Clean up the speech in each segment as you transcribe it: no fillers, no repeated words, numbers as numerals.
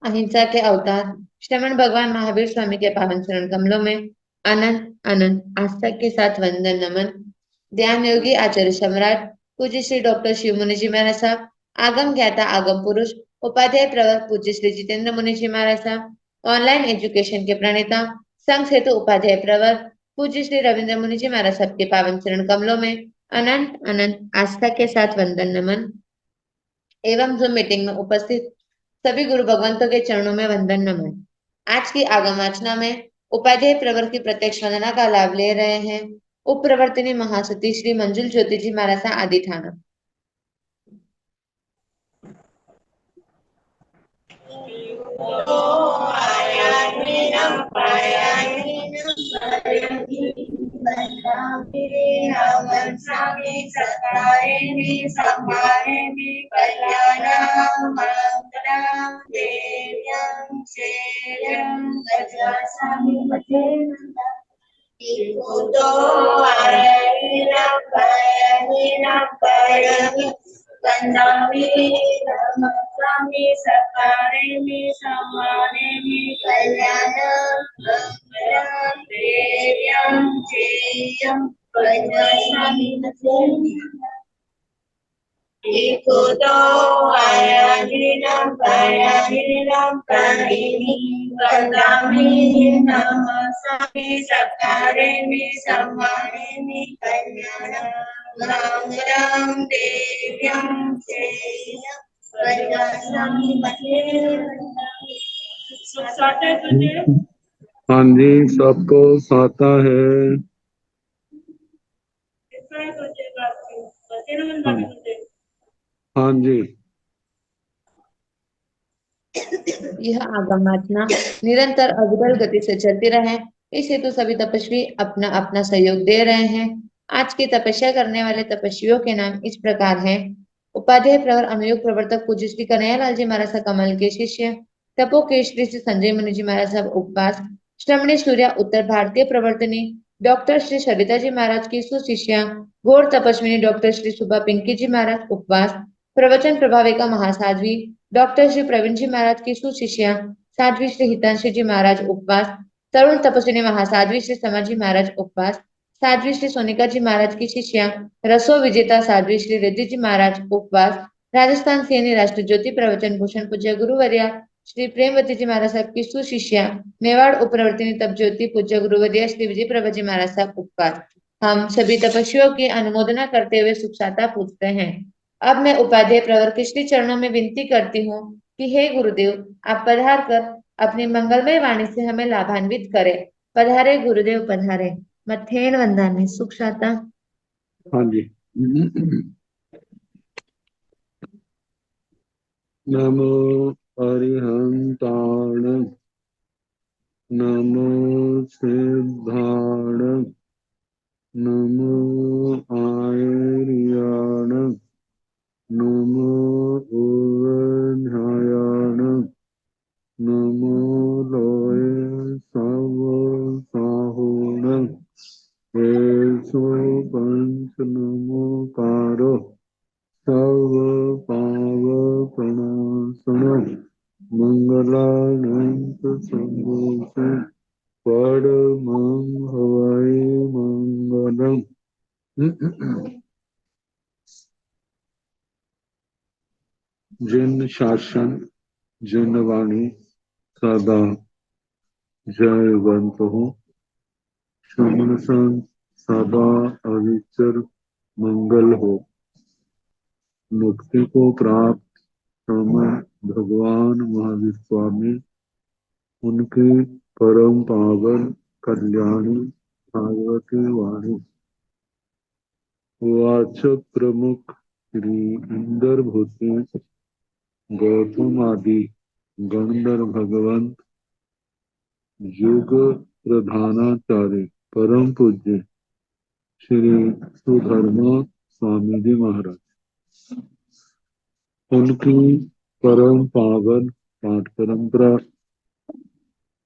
अहिंसा के अवतार श्रवण भगवान महावीर स्वामी के पावन चरण कमलों में अनंत अनंत आस्था के साथ वंदन नमन। ध्यान योगी आचार्य सम्राट पूज्य श्री डॉक्टर शिव मुनि जी महाराज साहब, आगम ज्ञाता आगम पुरुष उपाध्याय प्रवर पूज्य श्री जितेंद्र मुनि जी महाराज साहब, ऑनलाइन एजुकेशन के प्रणेता संघ हेतु उपाध्याय प्रवर पूज्य श्री रविंद्र मुनि जी महाराज साहब के पावन चरण कमलों में अनंत अनंत आस्था के साथ वंदन नमन एवं जूम मीटिंग में उपस्थित सभी गुरु भगवंतों के चरणों में वंदन नमन। आज की आगम वाचना में उपाध्याय प्रवर की प्रत्यक्ष वंदना का लाभ ले रहे हैं उप प्रवर्तनी महासती श्री मंजुल ज्योति जी महाराज आदि थाना। वन्दामि नमस्कामि सकारिणि समानिनि कल्याणं देव्यं चेयं वज्रस्वामि ikuto ayadinam payadinam karini vandami namasami sakarimi samarini kalyanam mangalam devyam cheyam vajrasami हाँ जी, सबको साता है। हाँ जी। यह आगमाचना निरंतर अविरल गति से चलती रहे, इस हेतु सभी तपस्वी अपना अपना सहयोग दे रहे हैं। आज की तपस्या करने वाले तपस्वियों के नाम इस प्रकार हैं। उपाध्याय प्रवर अनुयोग प्रवर्तक पूज्य श्री कन्हैयालाल जी महाराज साहब कमल के शिष्य, तपो केशरी श्री संजय मुनि जी महाराज साहब उपवास, श्रमणी सूर्या उत्तर भारतीय प्रवर्तनी डॉक्टर श्री सरिता जी महाराज की सुशिष्या, घोर तपस्विनी डॉक्टर श्री सुबा पिंकी जी महाराज उपवास, प्रवचन प्रभाविका महासाध्वी डॉक्टर श्री प्रवीण जी महाराज की सुशिष्या साध्वी श्री हितांशी जी महाराज उपवास, तरुण तपस्विनी महासाध्वी श्री समाजी महाराज उपवास, साध्वी श्री सोनिका जी महाराज की शिष्या रसो विजेता साध्वी श्री रेड्डी जी महाराज उपवास, राजस्थान सेनी राष्ट्र ज्योति प्रवचन भूषण पूज्य गुरुवर्या श्री प्रेमवती जी महाराज साहब की सुशिष्या मेवाड़ उपप्रवर्तनी तप ज्योति पूज्य गुरुवर्या श्री विजय प्रभा जी महाराज साहब उपवास। हम सभी तपस्वियों की अनुमोदना करते हुए सुख शांता पूछते हैं। अब मैं उपाध्याय प्रवर के श्री चरणों में विनती करती हूँ कि हे गुरुदेव, आप पधार कर अपनी मंगलमय वाणी से हमें लाभान्वित करें। पधारे गुरुदेव पधारे। मथेन वंदने सुख शांता। हाँ जी। नमो अरिहंताण नमो सिद्धाण नमो आयर्याण नमो उवध्यायाण नमो लोय सव साहुण येषु पंच नमोकारो सर्व पाव प्रणाशन मंगलानंत संभूषण परमं हवै मंगलम्। जिन शासन जिन वाणी सदा जयवंत हो, श्रवण संग सदा अविचर मंगल हो। मुक्ति को प्राप्त समय भगवान महावीर स्वामी उनकी परम पावन कल्याणी भागवती वाणी वाचक प्रमुख श्री इंदर भूति गौतम आदि गणधर भगवंत युग प्रधानाचार्य परम पूज्य श्री सुधर्मा स्वामी जी महाराज उनकी परम पावन पाठ परंपरा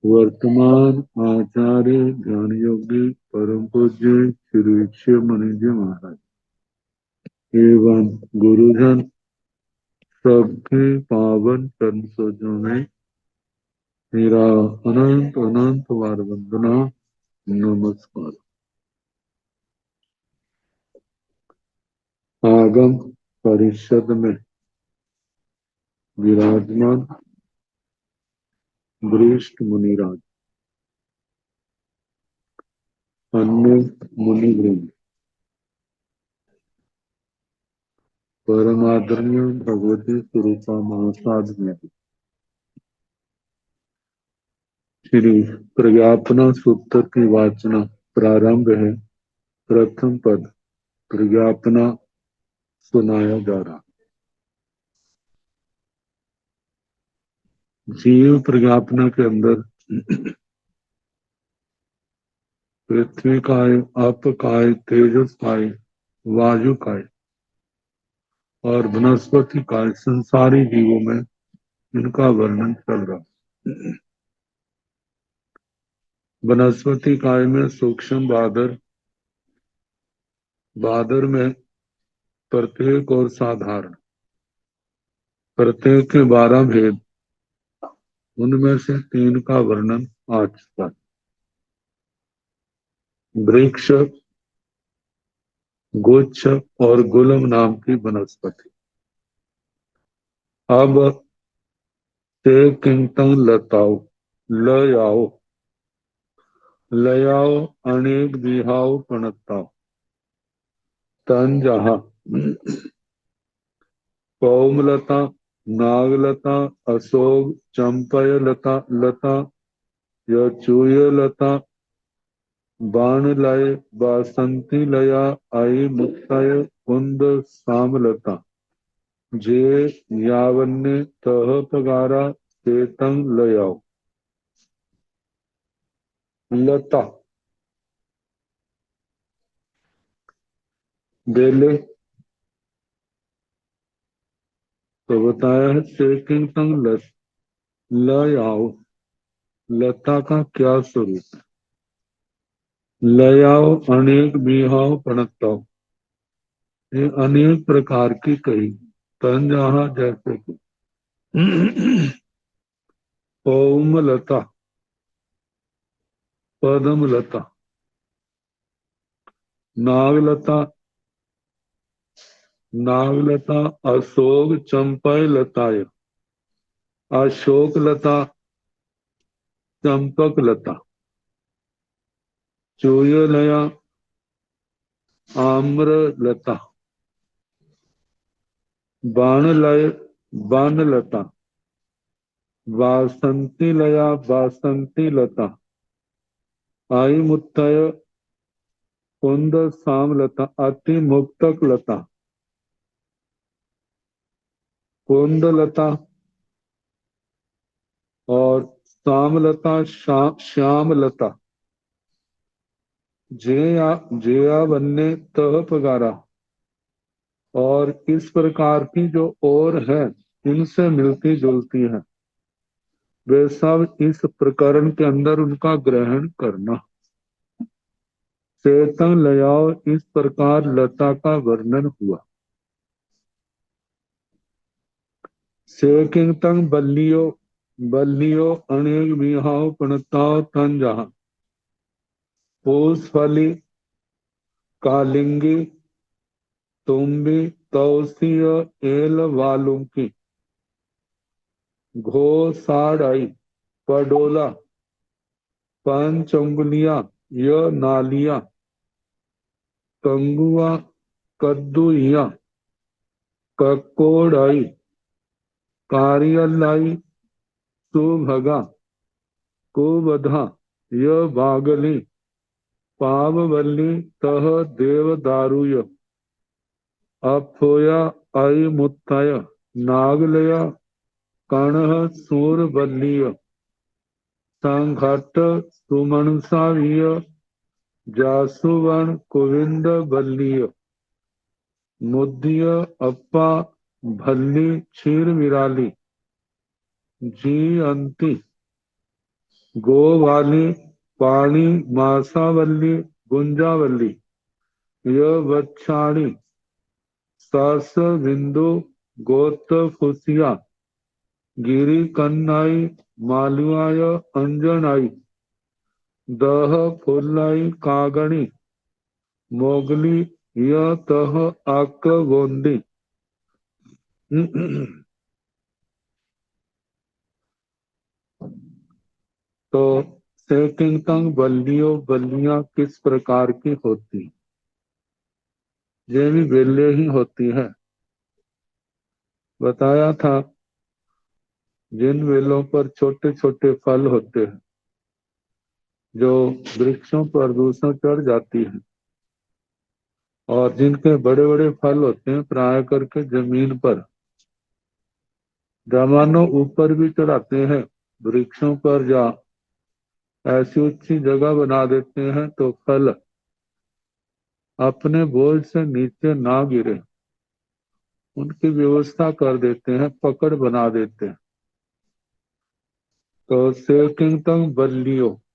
वर्तमान आचार्य ज्ञान योगी परम पूज्य श्री शिव मुनि जी महाराज एवं गुरुजन सबके पावन चरण सरोजों में मेरा अनंत अनंत बार वंदना, नमस्कार। आगम परिषद में विराजमान वरिष्ठ मुनिराज, अन्य मुनिवृंद, परमादरणीय भगवती स्वरूपा महासाध में श्री प्रज्ञापना सूत्र की वाचना प्रारंभ है। प्रथम पद प्रज्ञापना सुनाया जा रहा। जीव प्रज्ञापना के अंदर पृथ्वी काय, अप काय, तेजस काय, वायु काय और वनस्पति काय, संसारी जीवों में इनका वर्णन चल रहा। वनस्पति काय में सूक्ष्म बादर, बादर में प्रत्येक और साधारण, प्रत्येक के 12 भेद, उनमें से 3 का वर्णन आ चुका। वृक्ष, गुच्छ और गुलम नाम की वनस्पति। अब ते किंतन लताओ, लयाओ, लयाओ अनेक बिहाओ पणताओ, तन जहा पौमलता, नागलता, अशोक, चंपय लता, लता या चूय लता, बाण लय, बासंती लया, आई मुक्तय, कुंद सामलता, जे यावन्य तह पगारा, चेतंग लयाओ। लता बेले तो बताया है सेकिंग तंग लयाओ, लता का क्या स्वरूप है। लयाओ अनेक बिहाओ पणताओ, ये अनेक प्रकार की कही। तन जहा जैसे कि ओम लता, पदम लता, नागलता, नागलता, अशोक चंपय लताय, अशोक लता, चंपक लता, चूय लया, आम्र लता, बाण लय, बाण लता, वासंती लया, वासंती लता, आई मुत्तय, कुंद सामलता, अति मुक्तक लता, कुंद लता और सामलता, श्याम लता, जेया बनने तह पगारा, और इस प्रकार की जो और है इनसे मिलती जुलती है, वे सब इस प्रकरण के अंदर उनका ग्रहण करना। चेतन लयाओ, इस प्रकार लता का वर्णन हुआ। सेकिंग बल्लियो, बल्लियो अनेक बिहाओ पणताओ, तन जहा पूसफली, कालिंगी, तुम्बी, तौसीय, एल वालुकी, घोसाड़ाई, पडोला, पंचुंगलिया, य नालिया, कंगुआ, कद्दुइया, ककोड़ाई, कारियलाई, सुभगा, कुबधा, य बागली, पाववल्ली, तह देवदारुय, अफोया, आई मुत्तय, नागलया, कणह सूरबल्लीय, संघट, सुमनसावीय, जासुवन, कुविंद बल्लीय, मुद्दीय, अप्पा, भल्ली, क्षीर विराली, जी अंती, गोवाली, पाणी, मासावल्ली, गुंजावल्ली, य वच्छाणी, सास बिंदु, गोत फुसिया, गिरी कन्नाई मालुआय अंजनाई दह फुल्लाई कागणी मोगली यह तह आक बोंदी। तो सेकिंतंग बल्लियां किस प्रकार की होती? ये भी बेले ही होती है। बताया था जिन बेलों पर छोटे छोटे फल होते हैं जो वृक्षों पर दूसरों चढ़ जाती है, और जिनके बड़े बड़े फल होते हैं प्राय करके जमीन पर, जमानो ऊपर भी चढ़ाते हैं वृक्षों पर, जा ऐसी ऊंची जगह बना देते हैं तो फल अपने बोझ से नीचे ना गिरे, उनकी व्यवस्था कर देते हैं, पकड़ बना देते हैं। तो सेकिंतंग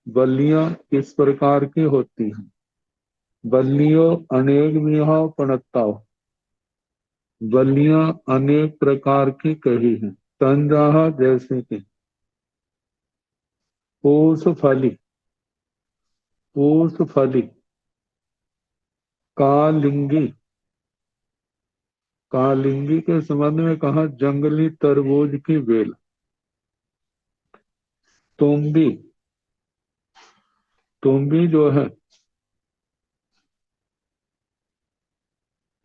बल्लियां किस प्रकार की होती हैं? बल्लियों अनेक विहाव पणत्ताओ, बल्लियां अनेक प्रकार की कही हैं। तंजाहा जैसे कि पूष फली, कालिंगी, कालिंगी के संबंध में कहा जंगली तरबूज की बेल। तुम्बी, तुम्बी जो है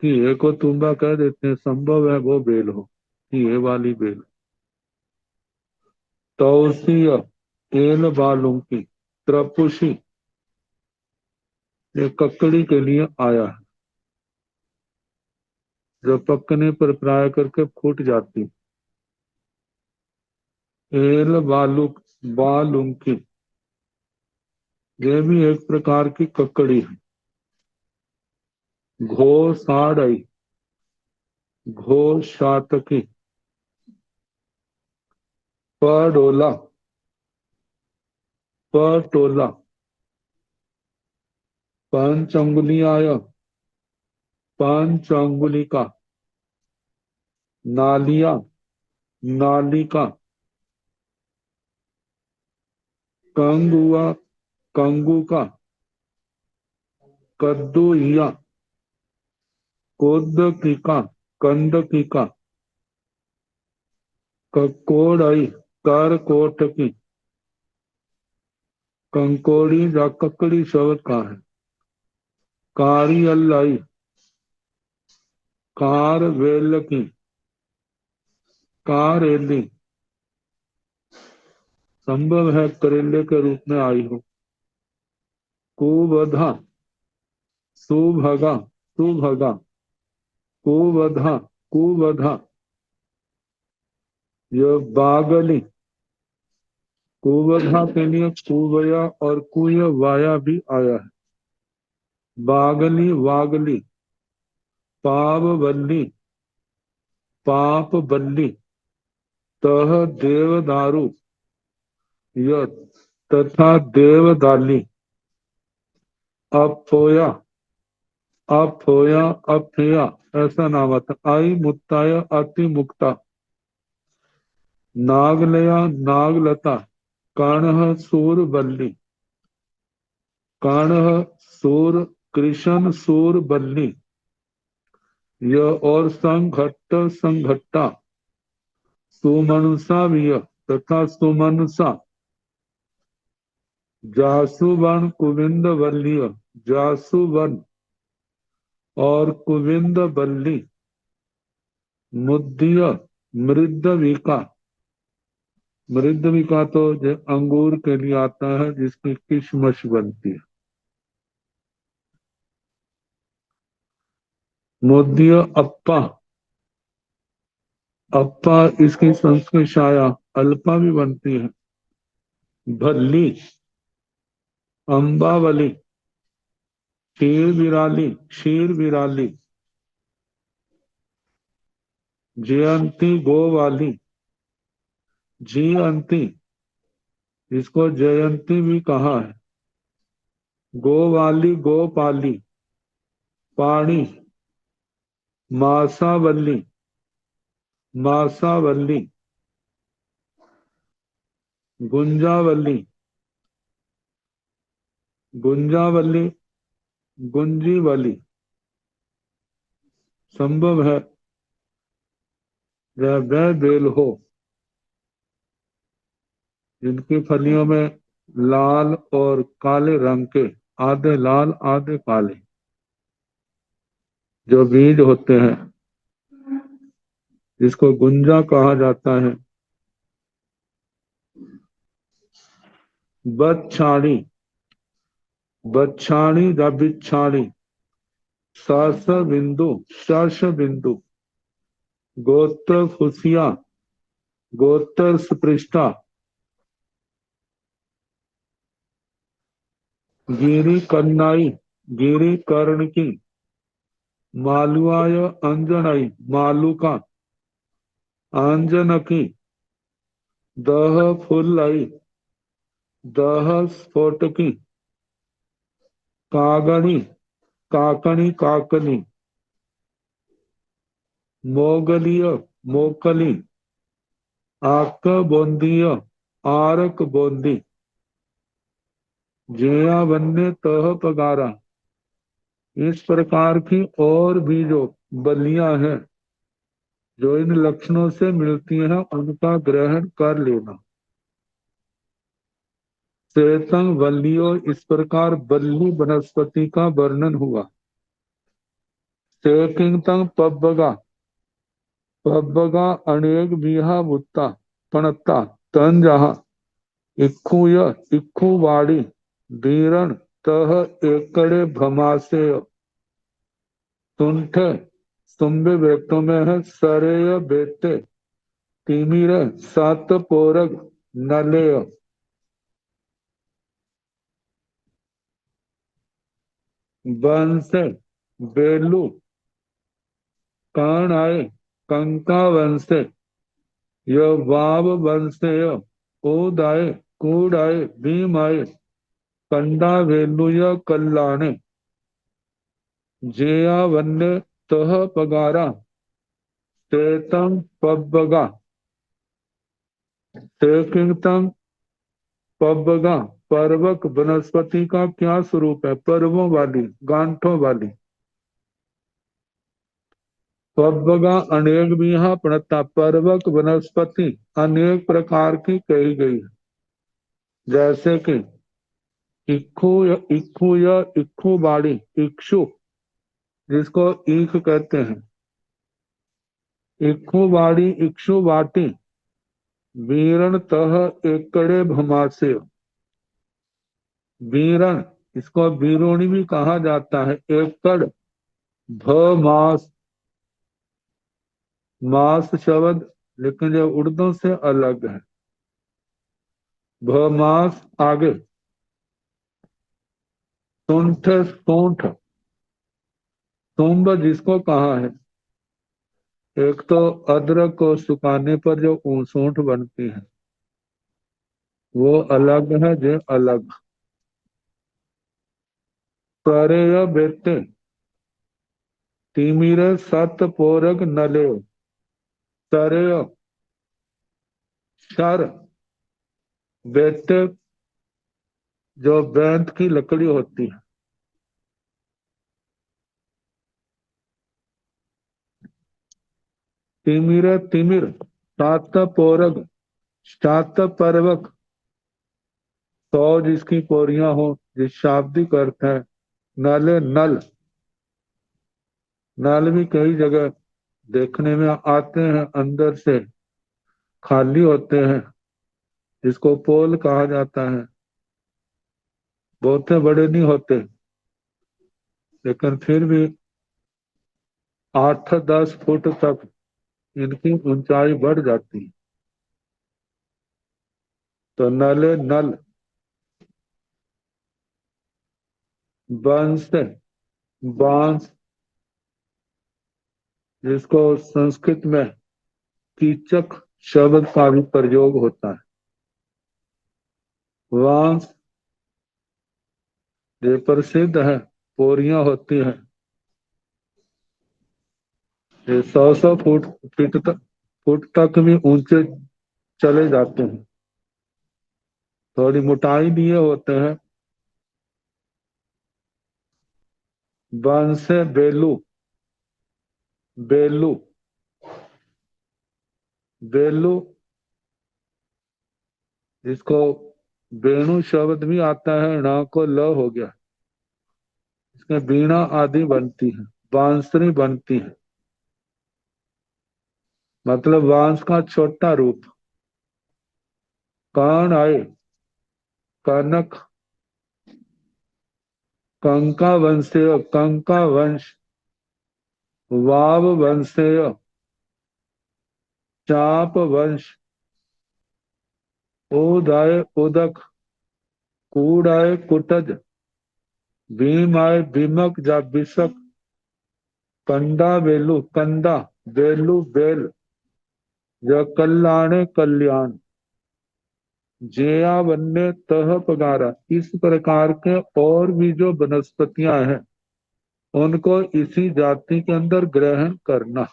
कि एक को तुम्बा कह देते हैं, संभव है वो बेल हो कि ये वाली बेल। तौसीय एल बालों की, त्रपुषी ये ककड़ी के लिए आया है, जो पकने पर प्राय करके फूट जाती। एल बालुंकी ये भी एक प्रकार की ककड़ी है। घोषाड़ई, घोषातकी, पडोला, पटोला, पंचंगुलियाय, पंचंगुलिका, नालिया, नालिका, कंगुआ, कंगुका, कद्दुइया, कोदकिका, कंदकिका, ककोड़ई, करकोटकी, कंकोड़ी या ककड़ी शब्द का है। कारी अल्लाई, कार वेलकी, कारेली, संभव है करेले के रूप में आई हो। कुबधा, सुभगा, सुभगा, कुबधा, कुबधा, यह बागली, कुबधा के लिए कुबया और कुय वाया भी आया है। बागली, वागली, पावबल्ली, पाप बल्ली, तह देवदारू यह तथा देवदाली, अपोया, अपोया, अफया ऐसा नाम आता। आई मुक्ताय, अति मुक्ता, नागलया, नागलता, कर्ण सूर बल्ली, कर्ण सूर, कृष्ण सूर बल्ली यह, और संघट्ट, संघट्टा, सुमनसा भी यह तथा सुमनसा, जासुवन, कुविंद बल्लिय, जासुवन और कुविंद बल्ली, मुद्दिय, मृदविका, मृदविका तो जो अंगूर के लिए आता है जिसकी किशमिश बनती है। मुद्दिय अप्पा, अप्पा इसकी संस्कृत छाया अल्पा भी बनती है। भल्ली, अम्बावली, क्षीर विराली, क्षीर विराली, जयंती गोवाली, जयंती इसको जयंती भी कहा है। गोवाली, गोपाली, पाणी, मासावल्ली, मासावल्ली, गुंजावली, गुंजावली, गुंजीवली। संभव है वह बेल हो जिनकी फलियों में लाल और काले रंग के, आधे लाल आधे काले, जो बीज होते हैं, जिसको गुंजा कहा जाता है। बच्छाणी, बच्छाणी या बिच्छाणी। सहस बिंदु, शर्ष बिंदु। गोत्र फुसिया, गोत्र स्पृष्टा। गिरी कन्नाई, गिरी कर्ण की। मालुआय अंजनाई, मालुका। आंजनकी, दह फुल्लई, दह स्फोटकी। कागणी, काकणी काकनी। मोगलीय, मोकली। आक बोंदीय, आरक बोंदी। जेया वन्य तह पगारा। इस प्रकार की और भी जो बलियां हैं जो इन लक्षणों से मिलती हैं, उनका ग्रहण कर लेना। श्वेतंग वल्लियों, इस प्रकार बल्ली वनस्पति का वर्णन हुआ। शेकिंगतंग पब्बगा, पब्बगा अनेक बीहा बुत्ता पणत्ता तन जहा। इक्खुय, इक्खुवाड़ी। धीरण तह एकड़े भमासे। तुंठ, तुम्बे व्यक्तों में है। सरेय बेटे। तिमिर, सात पोरग नलेय। वंश, बेलू। कर्ण आए, कंका वंश। यह वाव वंश। ओद आए, कूड आए, भीम आए। कंडा वेलुय कल्याणे। जेया वन्य तह पगारा। तेतम पब्बगा, तेकिंगतम पब्बगा। पर्वक वनस्पति का क्या स्वरूप है? पर्वों वाली, गांठों वाली। पब्बगा अनेक बीहा प्रणता, पर्वक वनस्पति अनेक प्रकार की कही गई है। जैसे कि इक्खू, इक्खू या इक्खू बाड़ी, इक्षु, जिसको ईख कहते हैं। इक्खू बाड़ी, इक्षु बाटी। वीरण तह एकड़े भमासे। वीरण, इसको बीरोणी भी कहा जाता है। एकड़, भ मास, मास शब्द, लेकिन ये उर्दू से अलग है। भ मास आगे। सूंठ, सूंठ। तुम्ब जिसको कहा है, एक तो अदरक को सुखाने पर जो सूंठ बनती है वो अलग है, जो अलग। सरेय बेटे। तिमिर, सत पोरग नले। सरेय, शर। बेटे, जो बैंत की लकड़ी होती है। तिमिर, तिमिर। सात पोरग, सात पर्वक। 100 जिसकी पोरियां हो, जिस शाब्दिक अर्थ है। नल, नल। नल भी कई जगह देखने में आते हैं, अंदर से खाली होते हैं, जिसको पोल कहा जाता है। बहुते बड़े नहीं होते, लेकिन फिर भी 8-10 फुट तक इनकी ऊंचाई बढ़ जाती है। तो नले, नल। बांस, बांस, जिसको संस्कृत में कीचक शब्द का भी प्रयोग होता है। वांस, ये प्रसिद्ध है, पोरियां होती हैं। ये 100-100 फुट तक भी ऊंचे चले जाते हैं। थोड़ी मोटाई लिए होते हैं। वन से बेलू, बेलू, बेलू, जिसको वेणु शब्द भी आता है, ण को ल हो गया, इसमें वीणा आदि बनती है, बांसुरी बनती है, मतलब बांस का छोटा रूप। कण आए, कनक, कंका वंशीय, कंका वंश, वाव वंशीय, चाप वंश, ओद आए उदक, कूड़ आए कुटज, भीम आए भीमक या बिशक, कंडा बेलू, कंदा, बेलू बेल, या कल्याणे कल्याण, जेया वन्य तह पगारा। इस प्रकार के और भी जो वनस्पतियां हैं उनको इसी जाति के अंदर ग्रहण करना।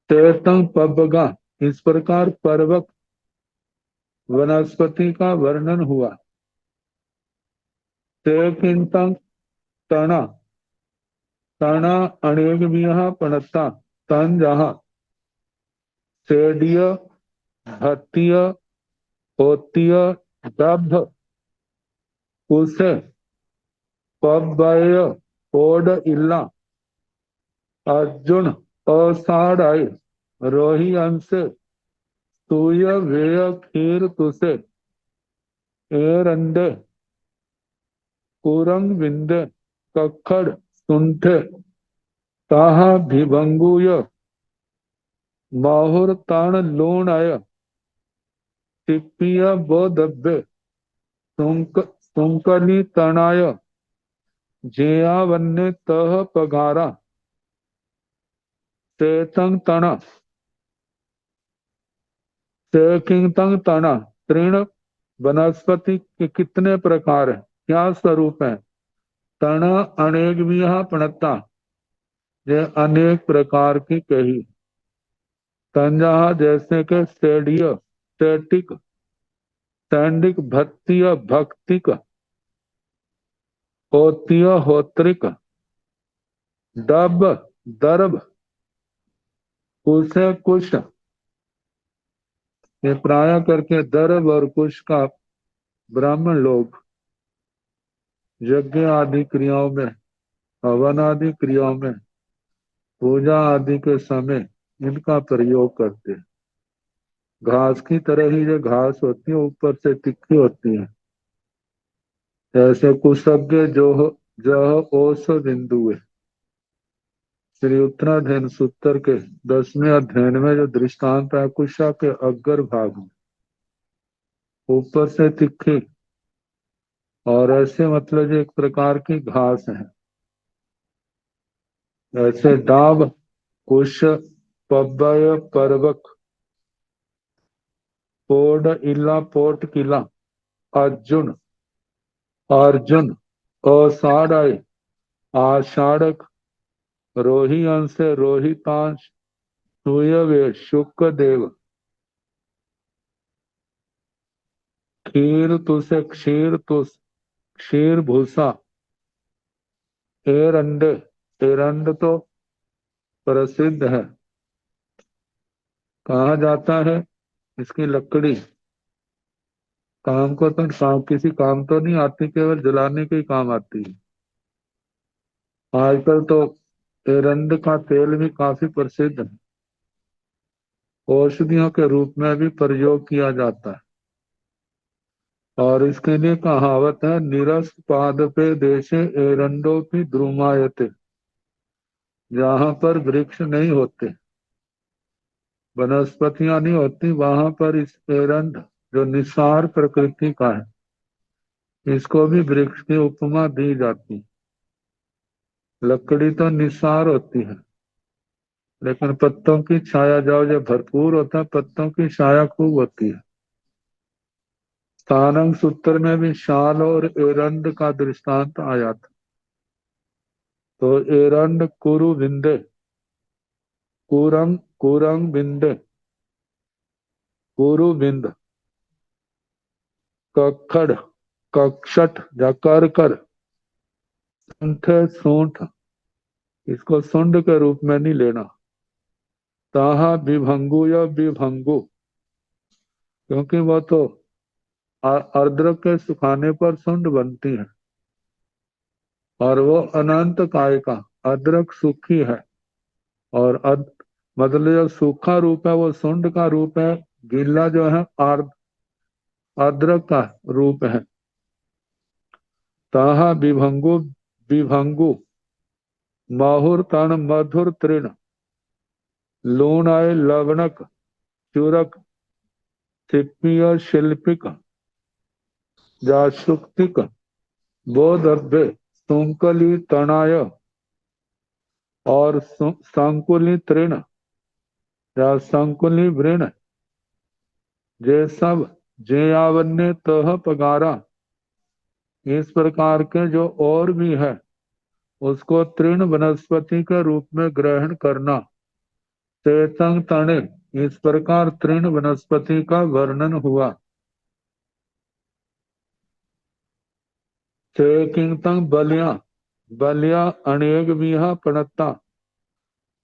तेतंग पबगा, इस प्रकार पर्वक वनस्पति का वर्णन हुआ। तेकिंतंग तना, तना अनेक पणता, तन जहा सेडीय, हत्तीय, होतीय, दब्ध, कुसे, पब्बय, ओड इल्ला, अर्जुन, अषाढ़, रोही अंश, तूय वेय खीर तुसे, एरंडे, कुरंग विंदे, कक्खड़, सुंठे, ताहा भिभंगुय, माहुर ताण लूणय, टिप्पिय बोधब्बे, सुंकली तनाय, जेया वन्य तह पगारा। तेतंग तना, तेकिंतंग तना, तृण वनस्पति के कितने प्रकार है, क्या स्वरूप है। तण अनेक पणता, ये अनेक प्रकार की कही। तंजहा जैसे के सेडीय, सेटिक, सैंडिक, भत्तीय, भक्तिक, होतीय, होत्रिक, दब, दर्भ, कुश, कुश, ये प्राय करके दर्भ और कुश का ब्राह्मण लोग यज्ञ आदि क्रियाओं में, हवन आदि क्रियाओं में, पूजा आदि के समय इनका प्रयोग करते हैं। घास की तरह ही जो घास होती है ऊपर से तिखी होती है, ऐसे कुशज्ञ जो ओस बिंदु है। श्री उत्तराधीन सूत्र के 10वें अध्ययन में जो दृष्टांत है कुशा के अग्र भाग में, ऊपर से तिखी, और ऐसे मतलब जो एक प्रकार की घास है। ऐसे डाब, कुश, पब्बय, पर्वक, पोड इला, पोट किला, अर्जुन, अर्जुन, अषाढ़, आषाढ़क, रोही अंश, रोहितांश, सूयवे, शुक्र देव, खीर तुस, क्षीर तुस, क्षीर भूसा, एरंड, एरंड तो प्रसिद्ध है, कहा जाता है इसकी लकड़ी काम को तो काम, किसी काम तो नहीं आती, केवल जलाने के ही काम आती है। आजकल तो एरंड का तेल भी काफी प्रसिद्ध है, औषधियों के रूप में भी प्रयोग किया जाता है। और इसके लिए कहावत है, निरस पाद पे देशे एरंडो की द्रुमायते, जहां पर वृक्ष नहीं होते, वनस्पतियां नहीं होती, वहां पर इस एरंड जो निसार प्रकृति का है, इसको भी वृक्ष की उपमा दी जाती। लकड़ी तो निसार होती है, लेकिन पत्तों की छाया जाओ जब भरपूर होता है, पत्तों की छाया खूब होती है। स्थानंग सूत्र में भी शाल और एरंड का दृष्टांत आया था। तो एरंड कुरु विंदे, कुरंग, कुरंग विंदे, कुरु विंद, कखड़, कक्षट या कर कर, सूंठ सूंठ, इसको सुंड के रूप में नहीं लेना। ताहा विभंगु या विभंगु, क्योंकि वो तो अदरक के सुखाने पर सुंड बनती है और वो अनंत काय का, अदरक सूखी है और मतलब जो सूखा रूप है वो सुंड का रूप है, गीला जो है अदरक का रूप है। ताहा विभंगु विभंगु, माहुर तण मधुर तृण, लूण आय लवणक चूरक, शिल्पीय शिल्पिक, जासुक्तिक, बोधव्य, सुंकली तणाय और संकुली तृण या संकुली वृण, जे सब जे आवन्य तह पगारा, इस प्रकार के जो और भी है उसको तृण वनस्पति के रूप में ग्रहण करना। चेतंग तणे, इस प्रकार तृण वनस्पति का वर्णन हुआ। चेकिंग बलिया, बलिया अनेक विहा पणता,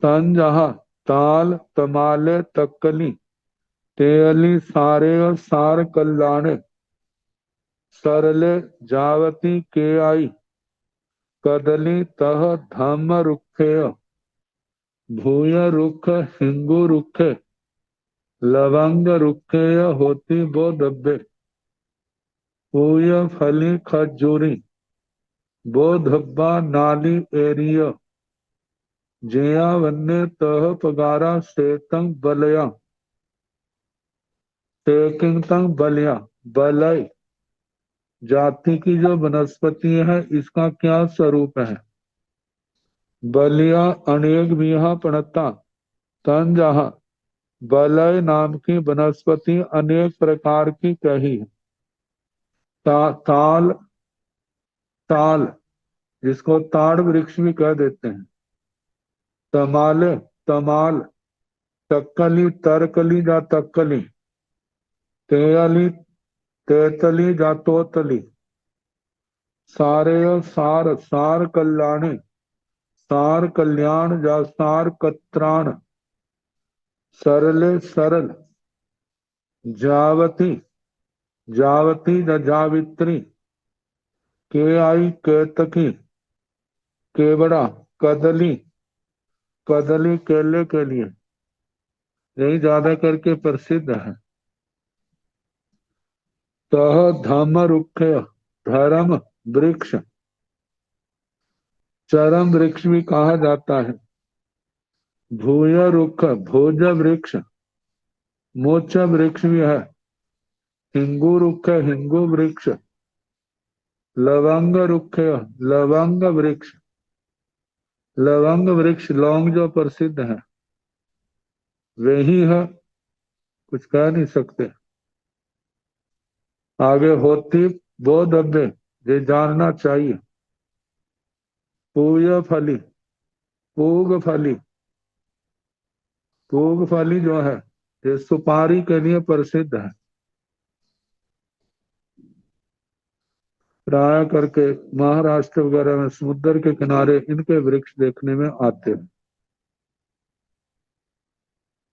तन जहा ताल तमाले तक्कली, तेली सारे और सार कल्याणे, सरले जावती के आई, कदली तह धम रुखेय, भूय रुख हिंगु रुखे, लवंग रुखेय होती बो दब्बे, पूय फली खजूरी, बो धब्बा नाली एरिय, जया वन्य तह पगारा सेतंग बलया, सेकिंग तंग बलिया, बलय जाति की जो वनस्पति है इसका क्या स्वरूप है। बलिया अनेक विहा पणता, तन जहा बलय नाम की वनस्पति अनेक प्रकार की कही है। ताल ताल, जिसको ताड़ वृक्ष भी कह देते हैं। तमाल तमाल, तक्कली तरकली या तक्कली, तेयली तेतली या तोतली, सारे सार सार कल्याणी, सार कल्याण या सार कत्राण, सरले सरल, जावती जावती या जावित्री, के आई केतकी, केवड़ा, कदली कदली केले के लिए, यही ज्यादा करके प्रसिद्ध है। तह धम रुक्ष, धर्म वृक्ष, चरम वृक्ष भी कहा जाता है। भूय रुख, भोज वृक्ष, मोच वृक्ष भी है। हिंगू रुख, हिंगू वृक्ष, लवंग रुख, लवंग वृक्ष, लवंग वृक्ष लौंग जो प्रसिद्ध है वही है, कुछ कह नहीं सकते। आगे होती बोधव्य, ये जानना चाहिए। पूय फली, पूग फली, पूग फली जो है ये सुपारी के लिए प्रसिद्ध है। प्राय करके महाराष्ट्र वगैरह में समुद्र के किनारे इनके वृक्ष देखने में आते हैं।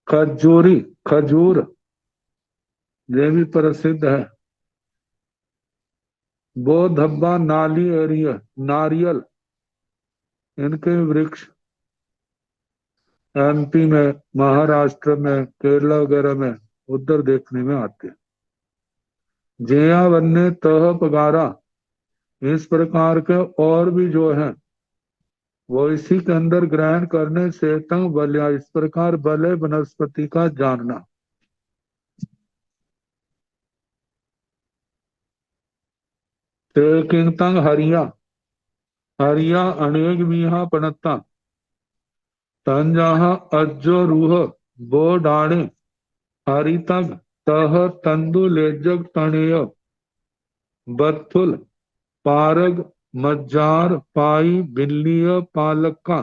खजूरी, खजूर, ये भी प्रसिद्ध है। बोधब्बा नाली एरिया, नारियल, इनके वृक्ष एमपी में, महाराष्ट्र में, केरला वगैरह में उधर देखने में आते हैं। जया वन्य तह पगारा, इस प्रकार के और भी जो है वो इसी के अंदर ग्रहण करने से तंग बलिया, इस प्रकार बलय वनस्पति का जानना। तंग हरिया, हरिया अनेक विहा पणता, तंजाहा अज्जो रूह, बो डाणे, हरि तग तह तंदु लेजग तणेय, बत्थुल, पारग, मज्जार, पाई, बिल्लिय, पालका,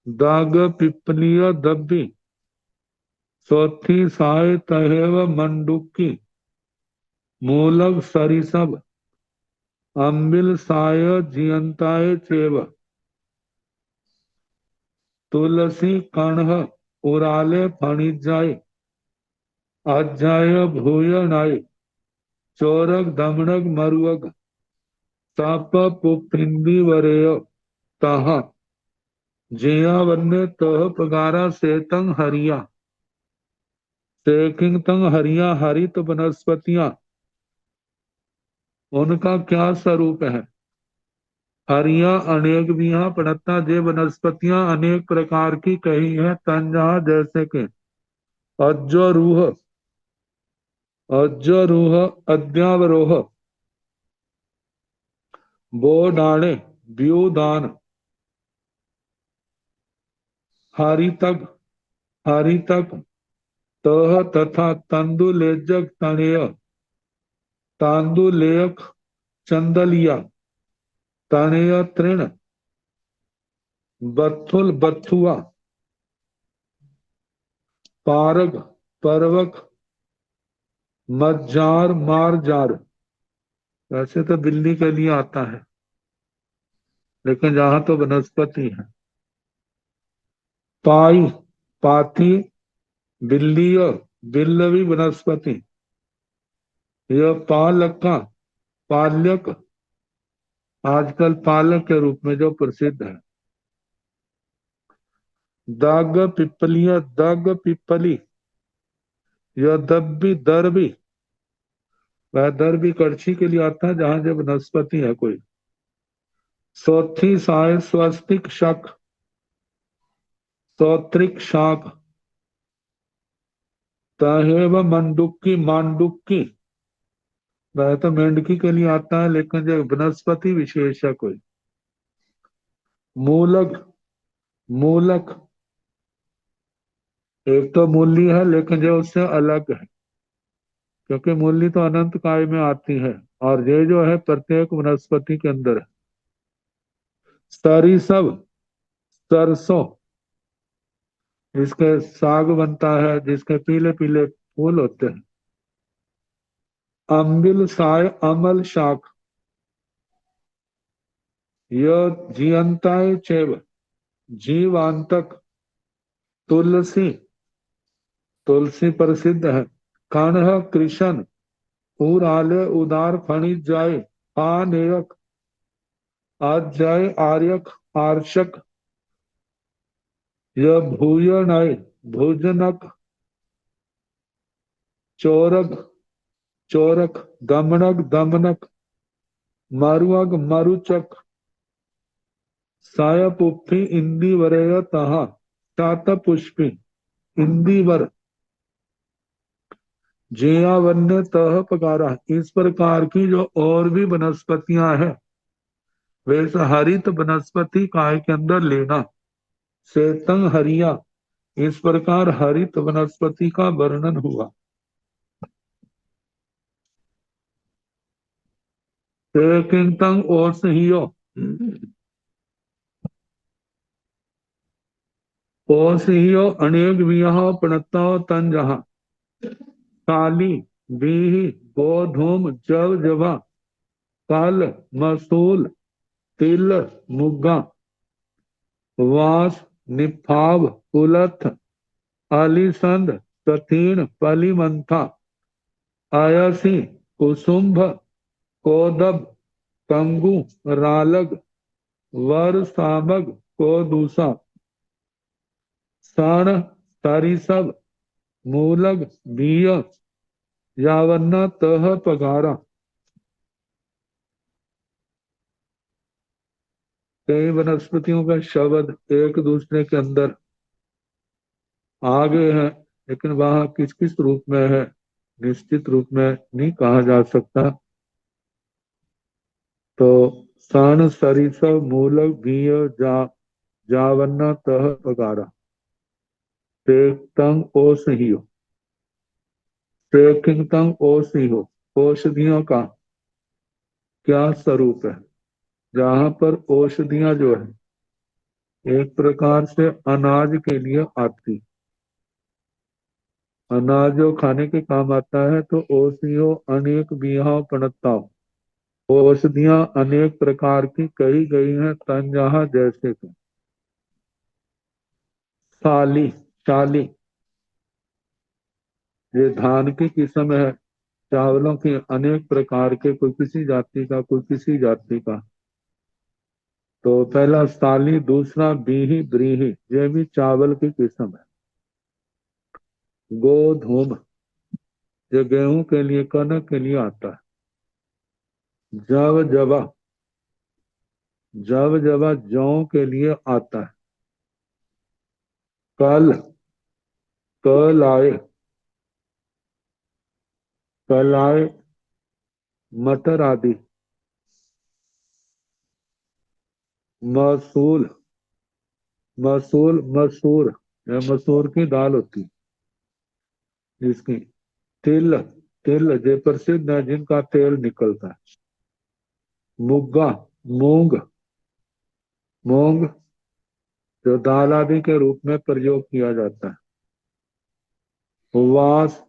दाग, पिपलिय, दब्बी, सोथी, साय, तहेव, मंडुकी, मूलग सरिसब अम्बिल साय जियंताय चेव तुलसी कणह उराले फणिजाय अध्याय भूयनाय चोरक दमनक मरुअग ताप पुपिंदी वरेय तह जिया वन्य तह पगारा सेतंग हरिया सेकिंग तंग हरिया हरित वनस्पतियां उनका क्या स्वरूप है। हरिया अनेक बिहा पड़ता जे वनस्पतियां अनेक प्रकार की कही है तन जहा जैसे के अज्जरूह अज्जरूह अद्यावरोह बोडाणे व्यूदान हारितक हारितक तह तथा तंदुलेजक तणेय तांदुलेयक चंदलिया तणेय तृण बथुल बथुआ पारग परवक मज्जार मारजार। वैसे तो बिल्ली के लिए आता है लेकिन जहां तो वनस्पति है। पाई पाती बिल्ली बिल्लवी वनस्पति। यह पालका पालक आजकल पालक के रूप में जो प्रसिद्ध है। दाग पिपलिया दाग पिपली यह दब्बी दरबी वह दरबी कड़छी के लिए आता है जहां जब वनस्पति है कोई। सौथी साय स्वस्तिक शक सौत्रिक शाक तहेव मंडुक्की मांडुक्की वह तो मेंढकी के लिए आता है लेकिन जो वनस्पति विशेष है कोई। मूलक मूलक एक तो मूली है लेकिन जो उससे अलग है क्योंकि मूली तो अनंत काय में आती है और ये जो है प्रत्येक वनस्पति के अंदर है। सरिसब सरसों जिसके साग बनता है जिसके पीले पीले फूल होते हैं। अम्बिल साय अमल शाक यह जीवंताय चैव जीवांतक तुलसी तुलसी प्रसिद्ध है। कणह कृष्ण उराले उदार फणिज जाय आनेयक अध्याय आर्यक आर्षक यह भूयनय भोजनक चोरक चोरक दमनक दमनक मरुअग मरुचक सायपुप्पी इंदिवरेय तहा शातपुष्पी इंदिवर जेयावन्य तह पकारा। इस प्रकार की जो और भी वनस्पतियां हैं वैसे हरित वनस्पति काय के अंदर लेना। सेतंग हरिया इस प्रकार हरित वनस्पति का वर्णन हुआ। किंतंग ओसहियो ओसहियो अनेक वियह प्रणता तन जहा काली बीही गोधूम जव जवा कल मसूल तिल मुग्गा वास निफाव कुलथ आलीसंद कथीन पलिमंथा आयसी कुसुम्भ कोदब कंगू रालग वर सामग कोदूसा षण तरिसब मूलग बीय यावन्ना तह पगारा। कई वनस्पतियों का शब्द एक दूसरे के अंदर आगे है लेकिन वह किस किस रूप में है निश्चित रूप में नहीं कहा जा सकता। तो षण सरिस मूलक भीय जावन्ना तह पगारा तंग ओसहियो तंग ओसहियो औषधियों का क्या स्वरूप है। जहां पर औषधियां जो है एक प्रकार से अनाज के लिए आती अनाज जो खाने के काम आता है तो औषधियों अनेक बीहा पणता। औषधियां अनेक प्रकार की कही गई हैं तन जहाँ जैसे कि साली शाली, ये धान की किस्म है। चावलों की अनेक प्रकार के, कोई किसी जाति का कोई किसी जाति का। तो पहला साली, दूसरा बीही ब्रीही, ये भी चावल की किस्म है। गोधूम, ये गेहूं के लिए कनक के लिए आता है। जव जवा, जव जवा जौ के लिए आता है। कल, कलाए, कलाए मटर आदि। मसूल, मसूल मसूर, यह मसूर की दाल होती है इसकी। तिल, तिल जो प्रसिद्ध है जिनका तेल निकलता है। मुग्गा, मूंग, मूंग जो दाल आदि के रूप में प्रयोग किया जाता है। वास,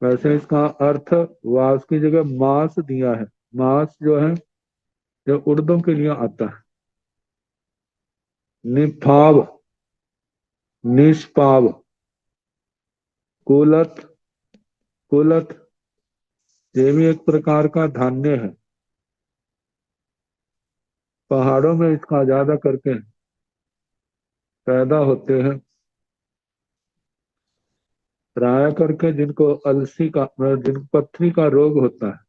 वैसे इसका अर्थ वास की जगह मांस दिया है। मांस जो है जो उर्दों के लिए आता है। निफाव, निष्पाव, कुलत, कुलत ये भी एक प्रकार का धान्य है। पहाड़ों में इसका ज्यादा करके पैदा होते हैं। प्राय करके जिनको अलसी का, जिनको पथरी का रोग होता है,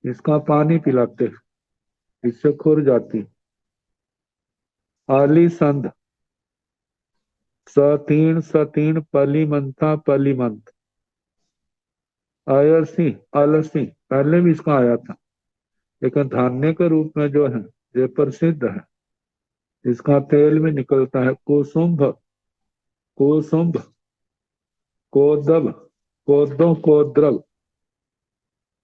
इसका पानी पिलाते हैं, इससे खुर जाती। आली संध, सतीण सतीण पलीमंथा पलीमंथ। आयसी, अलसी पहले भी इसका आया था, लेकिन धान्य के रूप में जो है ये प्रसिद्ध है। इसका तेल भी निकलता है। कुसुम्भ, कुसुम्भ, कोदब, कोदो कोद्रव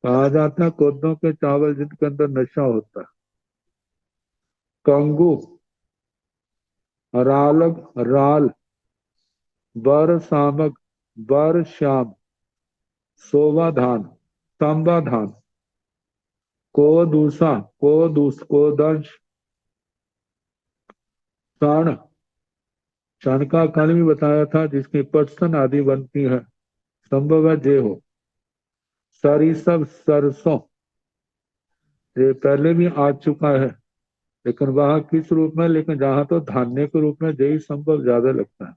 कहा जाता है। कोदों के चावल जिनके अंदर नशा होता है। कंगू, रालग, राल, बर सामक, बर श्याम, सोवा धान, सांबा धान। कोदूसा, कोदंश, क्षण, क्षण का कल भी बताया था जिसकी पटसन आदि बनती है। संभव है जे हो। सरिसब, सरसों ये पहले भी आ चुका है, लेकिन वह किस रूप में, लेकिन जहां तो धान्य के रूप में जय संभव ज्यादा लगता है।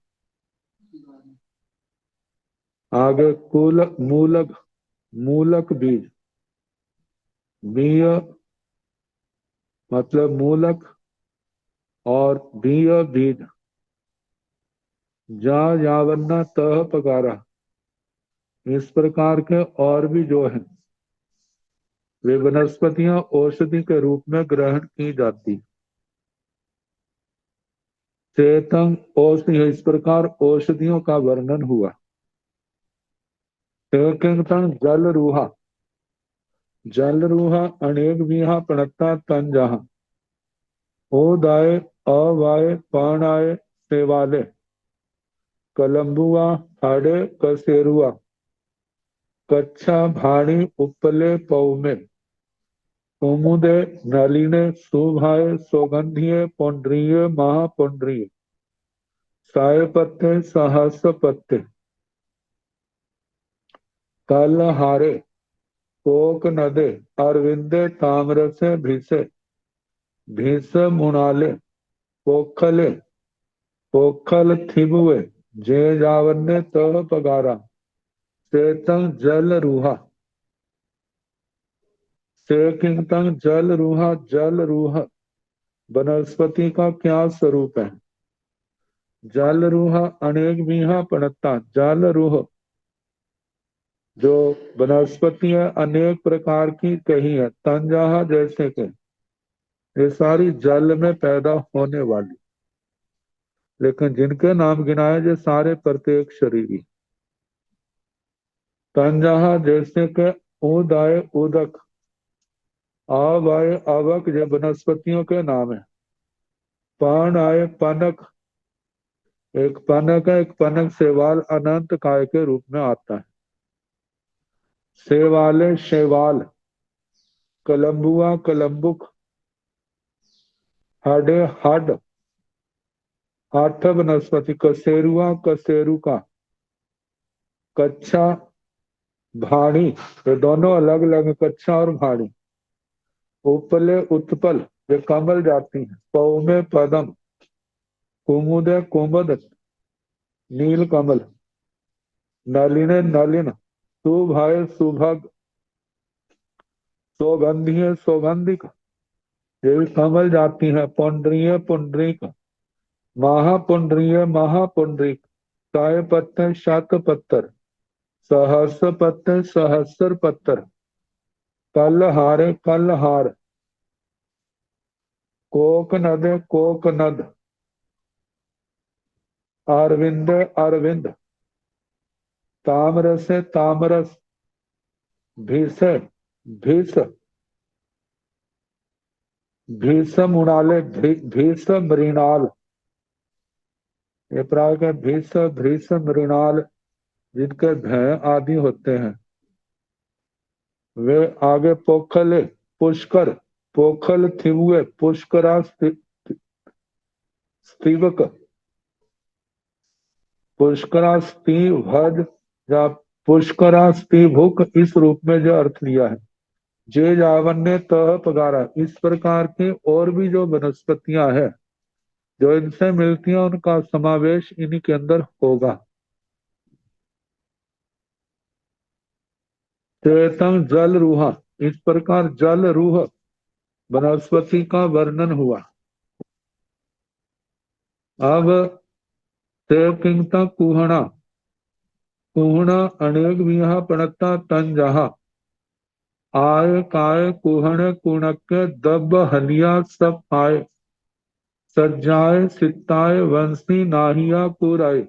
आगे कुल, मूलक, मूलक बीज, बीय मतलब मूलक और बीय बीज। जा यावन्ना तह पगारा, इस प्रकार के और भी जो है वे वनस्पतियां औषधि के रूप में ग्रहण की जाती। चेतन औषधि, इस प्रकार औषधियों का वर्णन हुआ। जल रूहा, जल रूहा अनेक बीहा प्रणता तन जहा। ओदाय, अवाय, पाणाय, सेवाले, कलम्बुआ, हाड़े, कसेरुआ, कच्छा, भाणी, उपले, पौमे, कुमुदे, नलिने, शुभाय, सौगंधिये, पौंड्रीय, महापौंड्रीय, साय पत्ते, सहस पत्ते, कलहारे, कोक नदे, अरविंदे, ताम्रसे, भिसे, भीस मुनाले, पोखले, पोखल थिबुए, जे जावन्ने तह पगारा। सेतंग जल रूहा, सेकिंतंग जल रूहा, जल रूह वनस्पति का क्या स्वरूप है। जल रूह अनेक बीहा पणता, जल रूह जो वनस्पति है अनेक प्रकार की कही है। तंजाहा जैसे के, ये सारी जल में पैदा होने वाली, लेकिन जिनके नाम गिनाए जो सारे प्रत्येक शरीरी। तंजाहा जैसे के उदाय, उदक, आवाय, आवक, ये वनस्पतियों के नाम है। पान आय, पनक, एक पनक है, एक पनक सेवाल अनंत काय के रूप में आता है। सेवाले शेवाल, कलम्बुआ कलम्बुक, हडे हड, हाथ वनस्पति, कसेरुआ कसेरुका, कच्चा भाड़ी, ये दोनों अलग अलग, कच्चा और भाड़ी। उपले उत्पल, ये कमल जाती है। पौमे पदम, कुमुदे कुमुद, नील कमल। नलिने नलिन, शुभाय सुभग, सौगंधीय सौगंधिक, ये भी कमल जाती है। पुंडरीय पुंडरीक, महापुंडरीय महापुंडरीक, काय पत्थर शत पत्थर, सहस्र पत्थर सहस्र पत्थर, कलहारे कलहार, कोक नद कोक नद, अरविंद अरविंद, तामरस तामरस, भीष भीष, भीषम उड़ाले, भीष मृणाल, ये प्राय के भीष भीष मृणाल, जिनके भय आदि होते हैं। वे आगे पोखले पुष्कर, पोखल थिवुए, पुष्करा स्तीवक, पुष्करा स्तीभज या पुष्करा स्तीभुक, इस रूप में जो अर्थ लिया है। जे जावन्य तह पगारा, इस प्रकार के और भी जो वनस्पतियां हैं जो इनसे मिलती हैं, उनका समावेश इन्हीं के अंदर होगा। चेतन जल रूहा, इस प्रकार जल रूह वनस्पति का वर्णन हुआ। अब किंगता कुहना, कुहना अनेक विहा पणता तन जहा, आय काय कुहण कुणक, दब हलिया सब आय, सज्जाए सिताए वंशी नाहिया कुराय,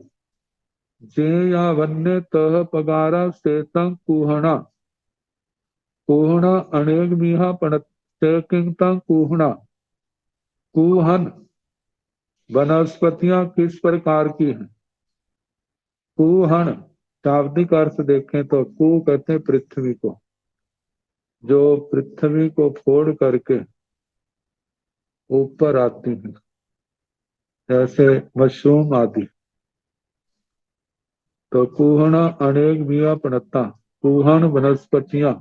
जे या वन्य तह पगारा सेतंग कुहना, कुहना अनेक विहा पणत, किंगता कुहना, कुहन वनस्पतियां किस प्रकार की हैं। कुहन शाब्दिक अर्थ देखें तो कु कहते हैं पृथ्वी को, जो पृथ्वी को फोड़ करके ऊपर आती हैं, जैसे मशरूम आदि। तो कुहन अनेक बिया पणता, कुहन वनस्पतियां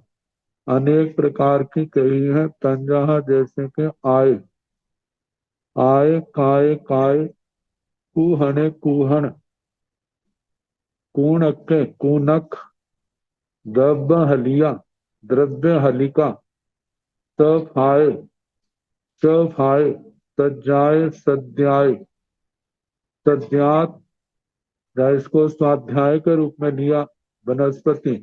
अनेक प्रकार की कही है। तंजहा जैसे के आय, आय काय काय, कुहने कुहन, कूणक कूनक, द्रव्य हलिया द्रव्य हलिका, सफाय सफाय, सज्जाय सद्याय, सद्यात, इसको स्वाध्याय के रूप में लिया वनस्पति।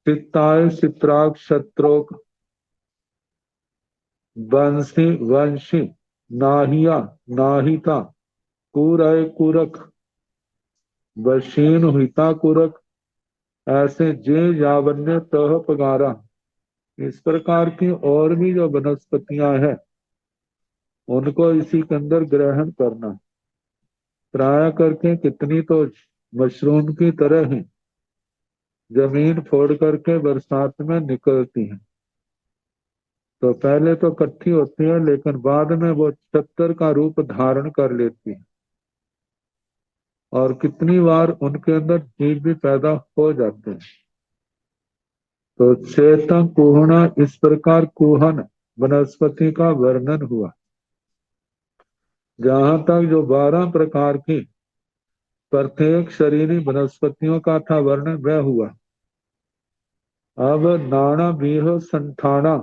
सिताय सित्राक शत्रोक, वंशी वंशी, नाहिया नाहिता, कुरय कुरक, वशीन हुता कुरक, ऐसे जे यावन्य तह पगारा, इस प्रकार की और भी जो वनस्पतियां हैं उनको इसी के अंदर ग्रहण करना। प्राय करके कितनी तो मशरूम की तरह ही जमीन फोड़ करके बरसात में निकलती हैं। तो पहले तो इकट्ठी होती है, लेकिन बाद में वो छत्तर का रूप धारण कर लेती है, और कितनी बार उनके अंदर जीव भी पैदा हो जाते हैं। तो चेतन कुहना, इस प्रकार कुहन वनस्पति का वर्णन हुआ। जहां तक जो 12 प्रकार की प्रत्येक शरीरी वनस्पतियों का था वर्णन, वह हुआ। अब नाना बीह संठाना,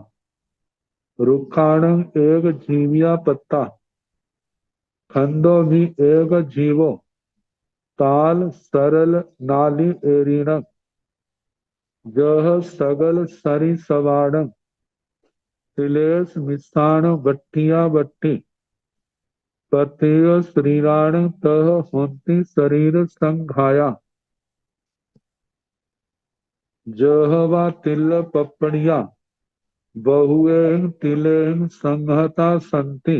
रुखाण एक जीविया पत्ता, खंडो भी एक जीवो, ताल सरल नाली एरीण, जह सगल सरी सवाण, तिलेस मिसाण बट्टिया बट्टी, पतिय श्रीराण तह होती शरीर संघाया, जहवा तिल पपड़िया, बहुएन तिलेन संहता संति,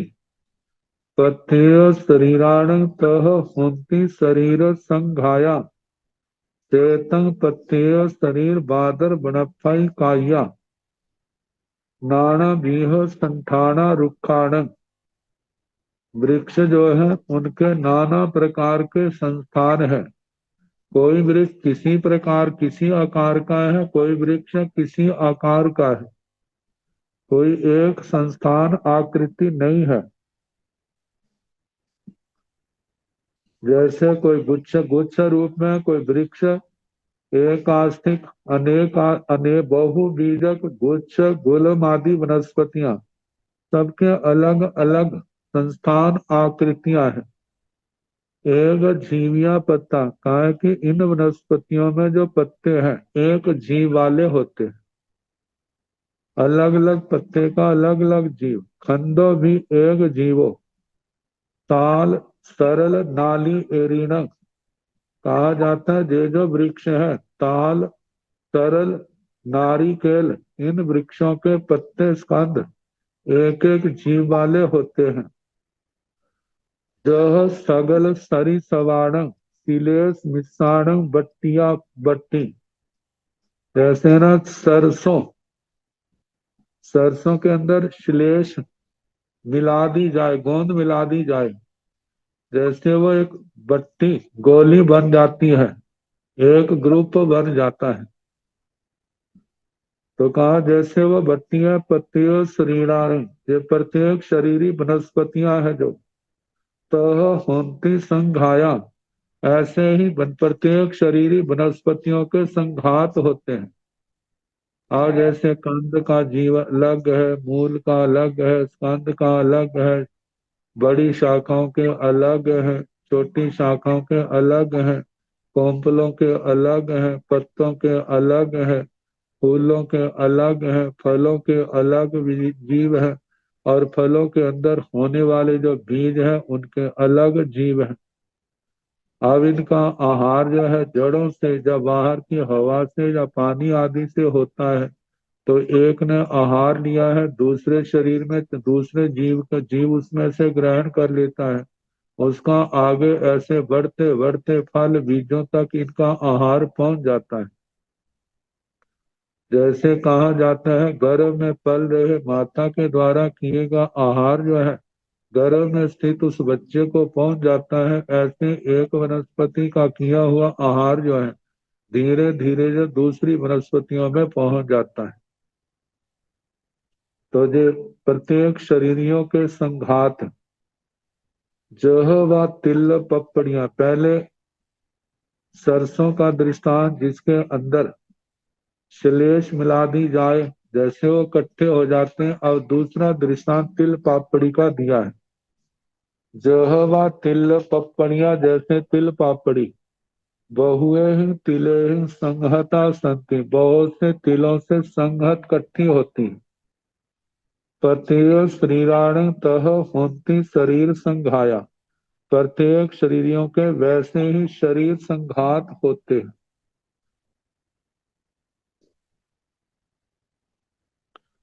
पथ्य शरीराणं तह होन्ति शरीर संघाया चेतं पथ्य शरीर बादर बनफाई काया नाना बीह संठाना रुखाण। वृक्ष जो है उनके नाना प्रकार के संस्थान है। कोई वृक्ष किसी प्रकार किसी आकार का है, कोई वृक्ष किसी आकार का है, कोई एक संस्थान आकृति नहीं है। जैसे कोई गुच्छ गुच्छ रूप में, कोई वृक्ष एकास्तिक अनेक बहुबीजक गुच्छ गुलम आदि वनस्पतियां सबके अलग अलग संस्थान आकृतियां हैं। एक जीविया पत्ता कहा है कि इन वनस्पतियों में जो पत्ते हैं एक जीव वाले होते हैं। अलग अलग पत्ते का अलग अलग जीव। खंडो भी एक जीवो। ताल सरल नाली एरिणक कहा जाता है ये जो वृक्ष है ताल सरल नारिकेल इन वृक्षों के पत्ते स्कंद एक एक जीव वाले होते हैं। जह सगल सरी सवाण सिलेस मिसाण बट्टिया बट्टी। जैसे ना सरसों, सरसों के अंदर श्लेष मिला दी जाए, गोंद मिला दी जाए, जैसे वो एक बट्टी गोली बन जाती है, एक ग्रुप बन जाता है। तो कहा जैसे वो बट्टियां पत्तियों शरीराणी ये प्रत्येक शरीरी वनस्पतियां है जो तह होंती संघाया ऐसे ही प्रत्येक शरीरी वनस्पतियों के संघात होते हैं। और जैसे कंद का जीव अलग है, मूल का अलग है, स्कंद का अलग है, बड़ी शाखाओं के अलग है, छोटी शाखाओं के अलग है, कोंपलों के अलग है, पत्तों के अलग है, फूलों के अलग है, फलों के अलग जीव है, और फलों के अंदर होने वाले जो बीज है उनके अलग जीव है। अब इनका आहार जो है जड़ों से या बाहर की हवा से या पानी आदि से होता है। तो एक ने आहार लिया है दूसरे शरीर में, तो दूसरे जीव का जीव उसमें से ग्रहण कर लेता है। उसका आगे ऐसे बढ़ते बढ़ते फल बीजों तक इनका आहार पहुंच जाता है। जैसे कहा जाता है गर्भ में पल रहे माता के द्वारा किए गया आहार जो है गर्भ में स्थित उस बच्चे को पहुंच जाता है, ऐसे एक वनस्पति का किया हुआ आहार जो है धीरे धीरे जो दूसरी वनस्पतियों में पहुंच जाता है। तो जो प्रत्येक शरीरियों के संघात जह व तिल पपड़ियां, पहले सरसों का दृष्टांत जिसके अंदर श्लेष मिला दी जाए जैसे वो इकट्ठे हो जाते हैं, और दूसरा दृष्टांत तिल पापड़ी का दिया है। जह व तिल पपड़ियां जैसे तिल पापड़ी बहुए ही तिले ही संहता संति बहुत से तिलों से संहत इकट्ठी होती। प्रत्येक शरीराण तह होती शरीर संघाया प्रत्येक शरीरों के वैसे ही शरीर संघात होते हैं।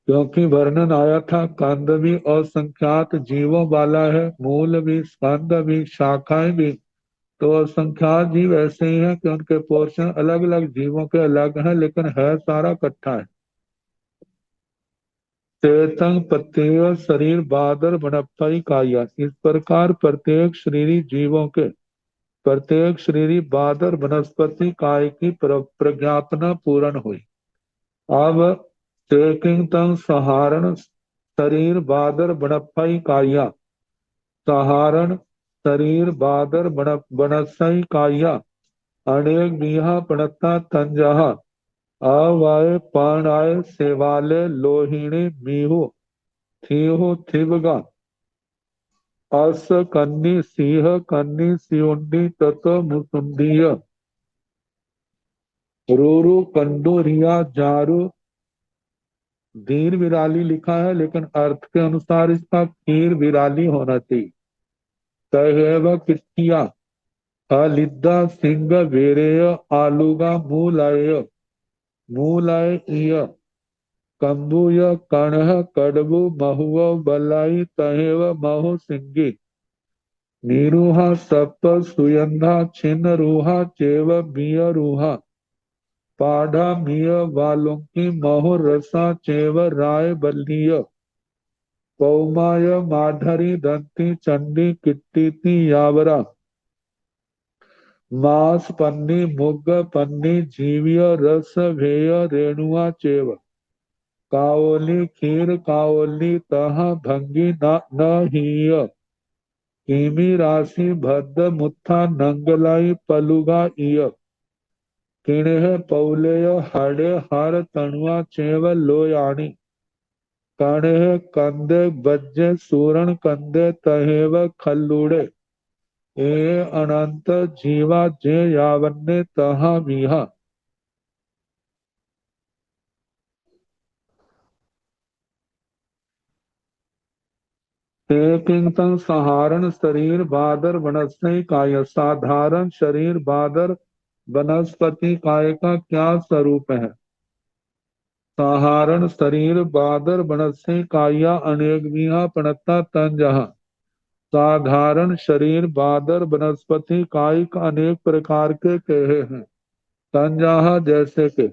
क्योंकि वर्णन आया था कंद भी असंख्यात जीवों वाला है, मूल भी स्कंद भी शाखाएं भी तो असंख्यात जीव ऐसे ही हैं कि उनके पोर्शन अलग अलग जीवों के अलग हैं, लेकिन है सारा इकट्ठा है। चेतन प्रत्येक शरीर बादर बनप्पई काया इस प्रकार प्रत्येक शरीरी जीवों के प्रत्येक शरीरी बादर वनस्पति काय की प्रज्ञापना पूर्ण हुई। अब चेकिंग तंग सहारण शरीर बादर बनप्पई काया सहारण शरीर बादर बनसई काया अनेक बिहा पड़ता तंजहा अवाय पाणाय सेवाले लोहिणी मीहु थीहु थिवगा अस कन्नी सिंह कन्नी सिउंडी तत मुसुंदीय रूरु कंडू रिया जारू। धीर विराली लिखा है लेकिन अर्थ के अनुसार इसका खीर विराली होना चाहिए। तहेव किटिया अलिद्दा सिंह वेरेय आलूगा मूलाय इय कंबुय कणह कडबु महुव बलाई तहेव महु सिंगी। नीरुहा सप्प सुयंधा छिन्न रूहा चेव मिय रूहा पाढ़ा मिय वालुंकी महो रसा चेव राय बल्लीय पौमाय माधरी दंती चंडी किट्टीति यावरा मास पन्नी मुग पन्नी जीव्य रस भेय रेणुआ चेव काओली खीर काओली तह भंगी न हीय किमी राशि भद्द मुत्था नंगलाई पलुगा इय किणह पौलेय हड़े हर तणुआ चेव लोयाणी कणह कंदे बज्जे सूरण कंदे तहेव खल्लूड़े ए अनंत जीवा जे यावन्ने तहा विहा ते किंतन सहारण शरीर बादर वनस्पति काय साधारण शरीर बादर वनस्पति काय का क्या स्वरूप है। साधारण शरीर बादर वनस्पति काया अनेक विहा प्रणता तन जहा साधारण शरीर बादर वनस्पति कायिक अनेक प्रकार के कहे हैं। तंजाहा जैसे के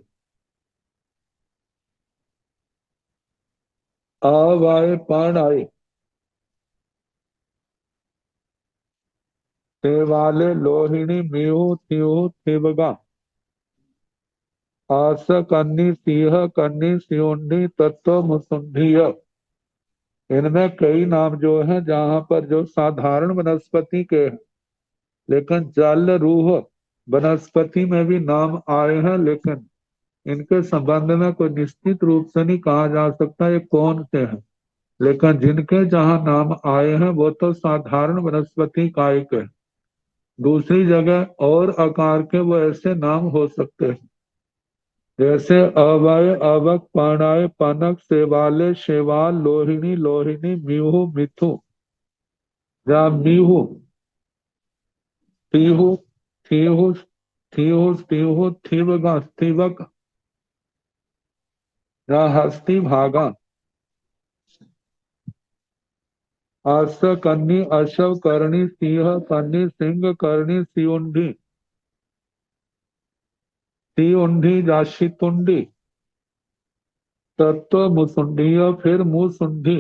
अवाय पण आए तेवाले लोहिणी मेहु त्यों थिवगा आस कन्नी सिंह कन्नी सियोंडी तत्व मुसुंडीय। इनमें कई नाम जो हैं जहां पर जो साधारण वनस्पति के हैं लेकिन जल रूह वनस्पति में भी नाम आए हैं लेकिन इनके संबंध में कोई निश्चित रूप से नहीं कहा जा सकता ये कौन से हैं। लेकिन जिनके जहां नाम आए हैं वो तो साधारण वनस्पति काय के। दूसरी जगह और आकार के वो ऐसे नाम हो सकते हैं जैसे अवय अवक पाणाय पनक सेवाले शेवाल लोहिणी लोहिणी मीहू मिथु या मीहू पीहू थीहू थीहू पीहू थीवगा थीवक या हस्ती भागा अश्व कन्नी अशव करणी सिंह कन्नी सिंह करणी सिउंडी सिउंडी जाशितुंडी तत्व मुसुंडीय फिर मुसुंडी।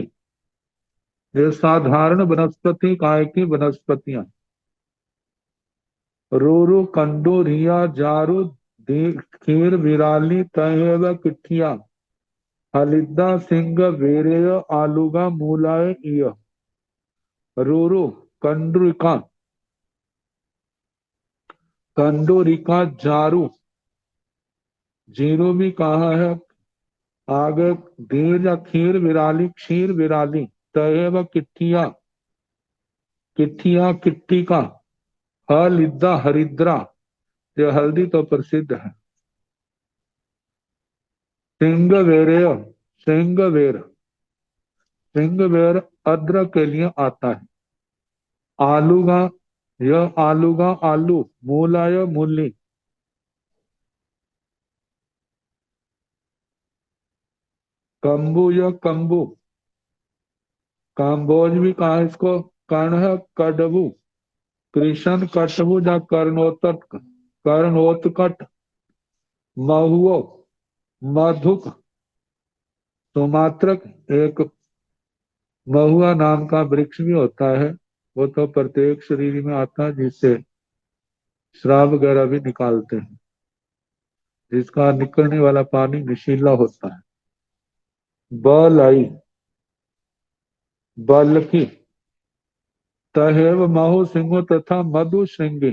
ये साधारण वनस्पति काय की वनस्पतियां। रूरु कंडू रिया जारू खीर विराली तहेव किठिया हलिद्दा सिंह वेरेय आलूगा मूलाय इय। रूरु कंडूरिका कंडूरिका जारू जीरो भी कहा है आगे धीर या खीर विराली क्षीर विराली तहेव किठिया किठिया किट्टी का हलिद्दा हरिद्रा ये हल्दी तो प्रसिद्ध है। सिंगवेरेय सिंगवेर सिंगवेर अदरक के लिए आता है। आलूगा यह आलूगा आलू मूलाय मूली कंबू यह कंबू काम्बोज भी कहा इसको कर्ण कडबू कृष्ण कटबू या कर्णोत्कट कर्णोत्कट महुओ मधुक सुमात्रक एक महुआ नाम का वृक्ष भी होता है वो तो प्रत्येक शरीर में आता है जिससे श्राव वगैरह भी निकालते हैं जिसका निकलने वाला पानी नशीला होता है। बलाई बलकी तहेव महु सिंह तथा मधु श्रृंगी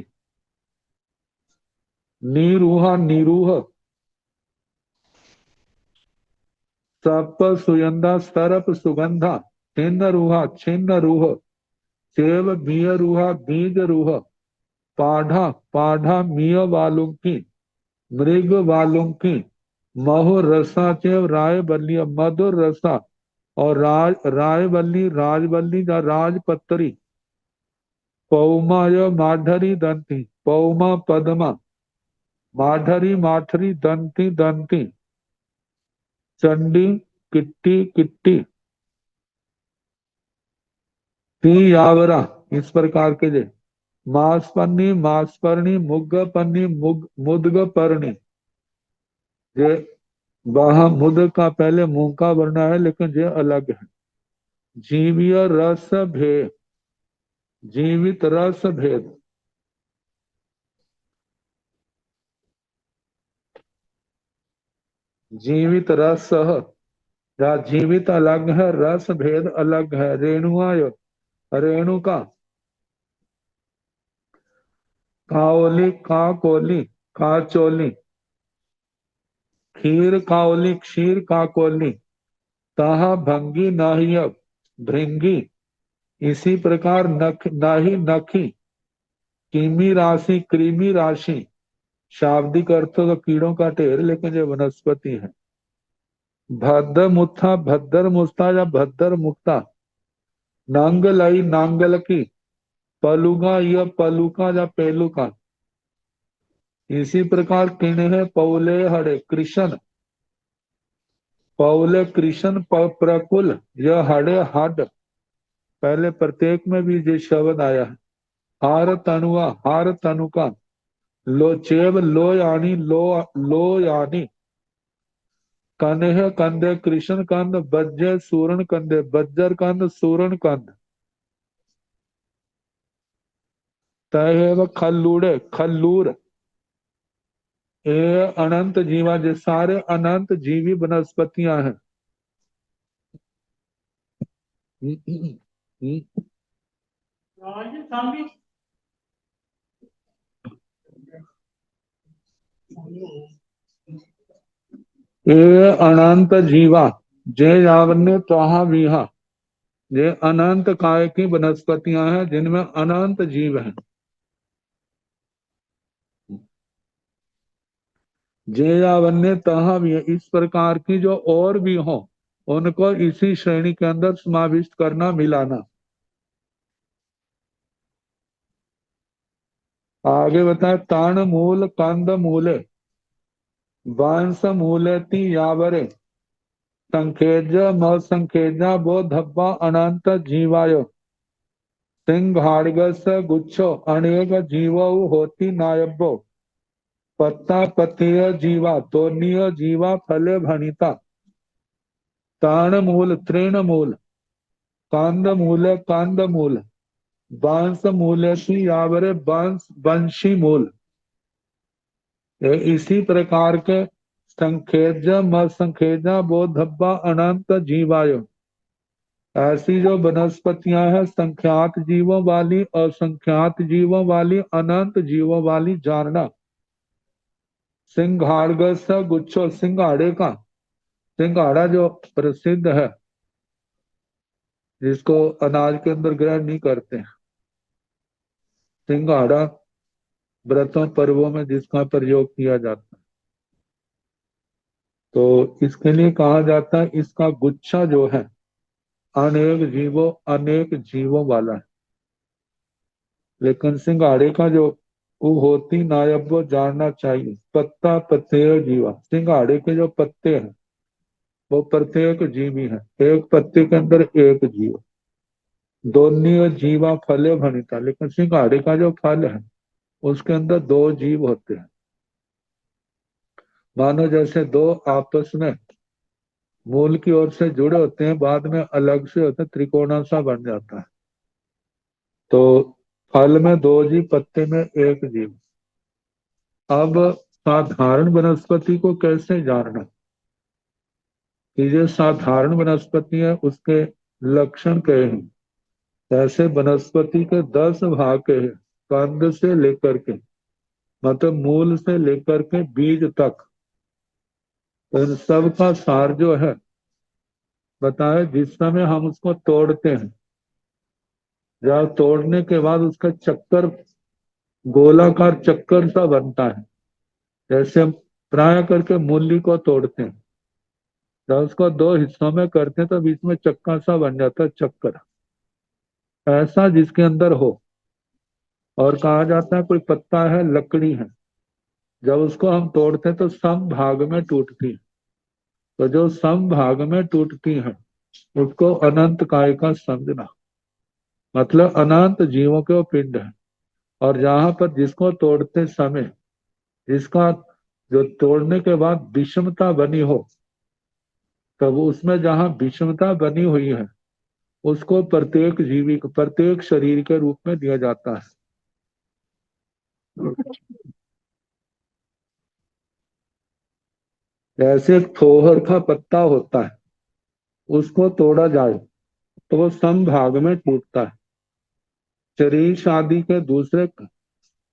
नीरूहा नीरूह सप सुयंदा सरप सुगंधा छिन्न रूहा छिन्न रूह सेव मिय रूहा बीज रूह पाढ़ा पाढ़ा मिय वालुंकी मृग वालुंकी महो रसा चेव राय बल्ली मधुर रसा और रायवल्ली राजवल्ली या राजपत्री पौमा य माधरी दंती पौमा पद्मा माधरी माठरी दंती दंती चंडी किट्टी किट्टी ती यावरा इस प्रकार के जे मांसपर्णी, मांसपर्णी, मुग्गपर्णी, मुद्गपर्णी। ये वहां मुद का पहले मुंह का वर्ण है, लेकिन ये अलग है। जीवीय रस भेद, जीवित रस भेद। जीवित रस, या जीवित अलग है, रस भेद अलग है। रेणुआय, रेणु का, काओली, काकोली, काचोली, खीर काओली, क्षीर काकोली, ताहा भंगी नाहिय, भृंगी। इसी प्रकार नख, नाही नखी, कीमी राशि, कृमि राशि। शाब्दिक अर्थ तो कीड़ों का ढेर, लेकिन ये वनस्पति है। भद्र मुत्था, भद्र मुस्ता या भद्र मुक्ता। नांगलई, नांगल की। पलुगा, यह पलुका या पेलुका। इसी प्रकार किन्हे पौले हड़े, कृष्ण, पौले कृष्ण, प्रकुल, यह हड़े हड। पहले प्रत्येक में भी ये शब्द आया है। हार तनुआ, हार तनुका। लोचेब, लो यानी, लो यानी। कन्हे कंधे, कृष्ण कंद, बज्जे सूरण कंधे, बज्जर कंद, सूरण कंद। तय खल्लूड़े, खल्लूर। ये अनंत जीवा, जो सारे अनंत जीवी वनस्पतियां हैं। ये अनंत जीवा, जे यावन्य त्वहा विहा। ये अनंत काय की वनस्पतियां हैं, जिनमें अनंत जीव हैं। जे यावन्य तहा भी, इस प्रकार की जो और भी हो, उनको इसी श्रेणी के अंदर समाविष्ट करना, मिलाना। आगे बताए, ताण मूल, कंद मूले, वंश मूलेति यावरे। संखेज, म संखेजा, वो धब्बा अनंत जीवायो। सिंहाड़गस गुच्छो, अनेक जीवो होती नायबो। पत्ता पतिय जीवा, तोनिय जीवा, फले भणिता। ताण मूल, तृण मूल, कांद मूल, कांद मूल। बांस मूलेति यावरे, बांस बंशी मूल। इसी प्रकार के संखेज, म संखेजा, वो धब्बा अनंत जीवायो। ऐसी जो वनस्पतियां हैं, संख्यात जीवों वाली, असंख्यात जीवों वाली, अनंत जीवों वाली जानना। सिंघाड़गस गुच्छो, सिंघाड़े का, सिंघाड़ा जो प्रसिद्ध है, जिसको अनाज के अंदर ग्रहण नहीं करते। सिंघाड़ा व्रतों पर्वों में जिसका प्रयोग किया जाता है, तो इसके लिए कहा जाता है, इसका गुच्छा जो है अनेक जीवों वाला है। लेकिन सिंघाड़े का जो वो होती नायब, वो जानना चाहिए। पत्ता पत्ते जीवा, सिंघाड़े के जो पत्ते हैं वो प्रत्येक जीवी है। एक पत्ते के अंदर एक जीव। दोनों जीवा फले भनिता, लेकिन सिंघाड़े का जो फल है उसके अंदर दो जीव होते हैं। मानो जैसे दो आपस में मूल की ओर से जुड़े होते हैं, बाद में अलग से होते हैं, त्रिकोणा सा बन जाता है। तो फल में दो जीव, पत्ते में एक जीव। अब साधारण वनस्पति को कैसे जानना कि ये साधारण वनस्पति है, उसके लक्षण क्या हैं। ऐसे वनस्पति के 10 भाग के हैं, कंद से लेकर के, मतलब मूल से लेकर के बीज तक। इन सब का सार जो है बताए, जिस समय हम उसको तोड़ते हैं, जब तोड़ने के बाद उसका चक्कर, गोलाकार चक्कर सा बनता है। जैसे हम प्राय करके मूली को तोड़ते हैं, जब उसको दो हिस्सों में करते हैं तो बीच में चक्का सा बन जाता है, चक्कर। ऐसा जिसके अंदर हो। और कहा जाता है कोई पत्ता है, लकड़ी है, जब उसको हम तोड़ते हैं तो सम भाग में टूटती है। तो जो सम भाग में टूटती है उसको अनंत काय का समझना। मतलब अनंत जीवों के वो पिंड है। और जहां पर जिसको तोड़ते समय जिसका जो तोड़ने के बाद विषमता बनी हो, तब उसमें जहां विषमता बनी हुई है उसको प्रत्येक जीवी को प्रत्येक शरीर के रूप में दिया जाता है। जैसे थोहर का पत्ता होता है, उसको तोड़ा जाए तो वो समभाग में टूटता है। शरीर शादी के दूसरे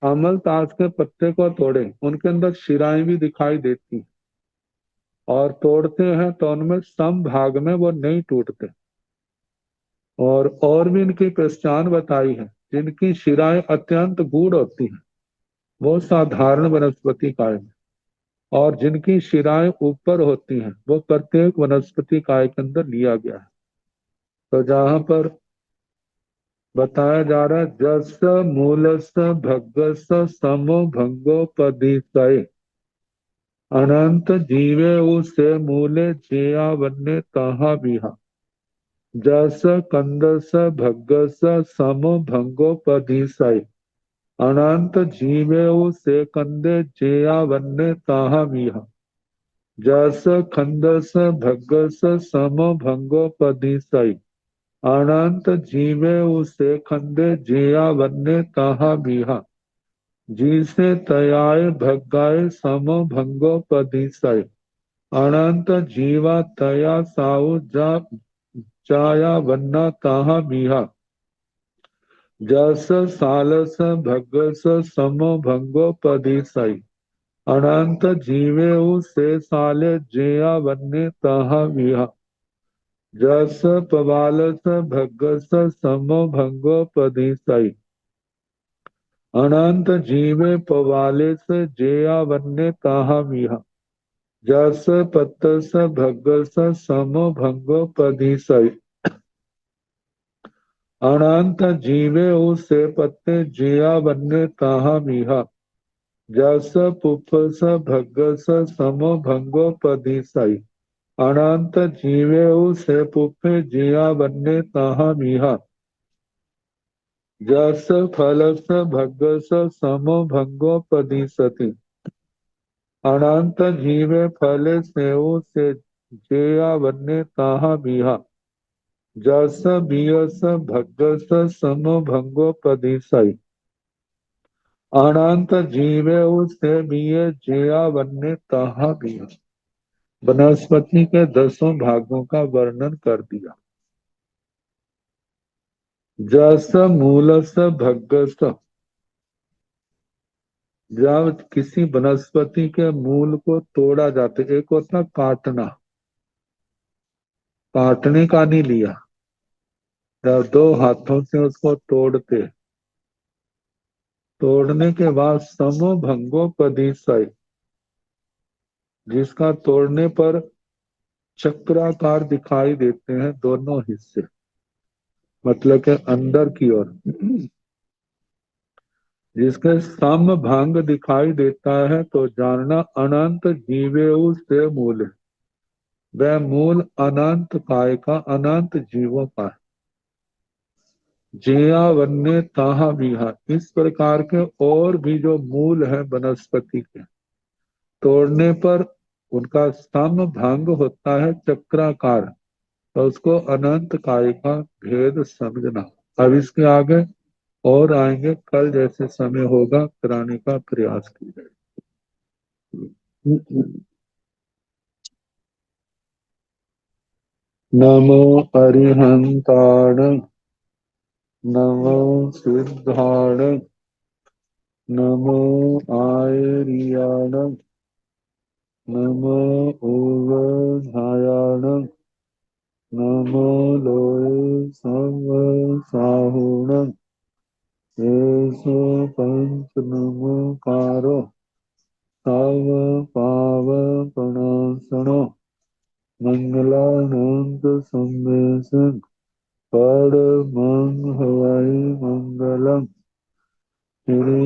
अमल ताश के पत्ते को तोड़े, उनके अंदर शिराएं भी दिखाई देती हैं, और तोड़ते हैं तो उनमें समभाग में वो नहीं टूटते। और भी इनकी पहचान बताई है। जिनकी शिराएं अत्यंत गूढ़ होती हैं वो साधारण वनस्पति काय में, और जिनकी शिराएं ऊपर होती हैं वो प्रत्येक वनस्पति काय के अंदर लिया गया है। तो जहां पर बताया जा रहा है, जस मूलस भग्गस समो भंगोपदिशय अनंत जीवे उसे मूले जेया वन्य तहा बिहा। जस कंदस भग्गस समो भंगोपदिशय अनंत जीवे उसे कंदे जेया वन्य तहा बिहा। जस खंदस भग्गस समो भंगोपदिशय अनंत जीवे उसे खंदे जिया वन्य ताहा बिहा। जिसे तयाय भगाय समो भंगो पदिसय अनंत जीवा तया साउ जा जाया वन्ना ताहा बिहा। जस सालस भगस समो भंगो पदिसय अनंत जीवे उसे साले जिया वन्य ताहा बिहा। जस पवालस भगस समो भंगो पदिसई अनंत जीवे पवालिस जेया वन्य ताहा मिहा। जस पत्तस भगस समो भंगो पदिसई अनंत जीवे उसे पत्ते जेया वन्य ताहा मिहा। जस पुफस भगस समो भंगो पदिसई अनंत जीवे उसे पुफे जिया वन्य ताहा मिहा। जस फलस भगस समो भंगो पदिसति अनंत जीवे फले सेव से जेया वन्य ताहा बिहा। जस बियस भगस समो भंगो पदिसई अनंत जीवे उसे बिये जेया वन्य ताहा बिहा। वनस्पति के 10 भागों का वर्णन कर दिया। जस मूलस भगस, जब किसी वनस्पति के मूल को तोड़ा जाता है, एक होता काटना, काटने का नहीं लिया, जब 2 हाथों से उसको तोड़ते, तोड़ने के बाद समो भंगो पदिसय, जिसका तोड़ने पर चक्राकार दिखाई देते हैं दोनों हिस्से, मतलब के अंदर की ओर, जिसके सम भंग दिखाई देता है तो जानना अनंत जीवेऊ से मूल है। वह मूल अनंत काय का, अनंत जीवों का है। जिया वन्य ताहा बिहा, इस प्रकार के और भी जो मूल है वनस्पति के, तोड़ने पर उनका सम भंग होता है चक्राकार, तो उसको अनंत काय का भेद समझना। अब इसके आगे और आएंगे, कल जैसे समय होगा कराने का प्रयास कीजिए। नमो अरिहंताण, नमो सिद्धाण, नमो आयर्याण, नमो ओवधायाण, नमो लोये संवसाहुण। येषु पंच नमोकारो साव पावपणासनो मंगलानंद संवेशन परमं हवै मंगलम्। श्री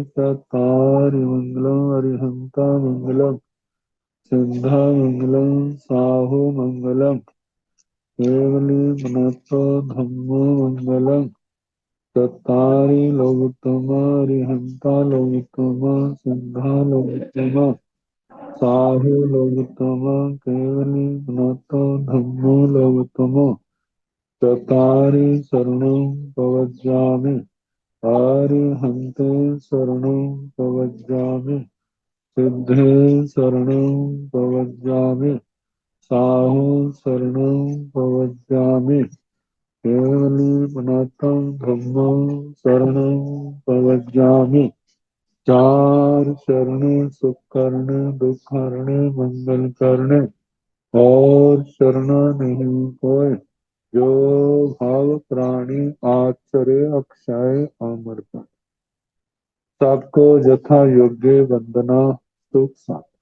सत्तारि मंगलम्, अरिहंता मंगलम्, सिद्धा मंगलम्, साहु मंगलम्, केवली मनतो धम्मो मंगलम्। चत्तारि लोकोत्तमा अरिहंता लोकोत्तमा सिंहा लोकोत्तमा साहु लोकोत्तमा केवली पुनतो धम्मो लोकोत्तमा चत्तारि शरणं प्रवज्जामि अरिहन्ते शरणं प्रवज्जामि सिद्धे शरणं प्रवज्जामि साहु शरणं प्रवज्जामि केवली पुनतं धम्मं शरणं प्रवज्जामि चार शरणे सुख करने दुख हरणे मंगल करने और शरणा नहीं कोई जो भाव प्राणी आचरे अक्षय अमृत सबको यथा योग्य वंदना सुख शांति।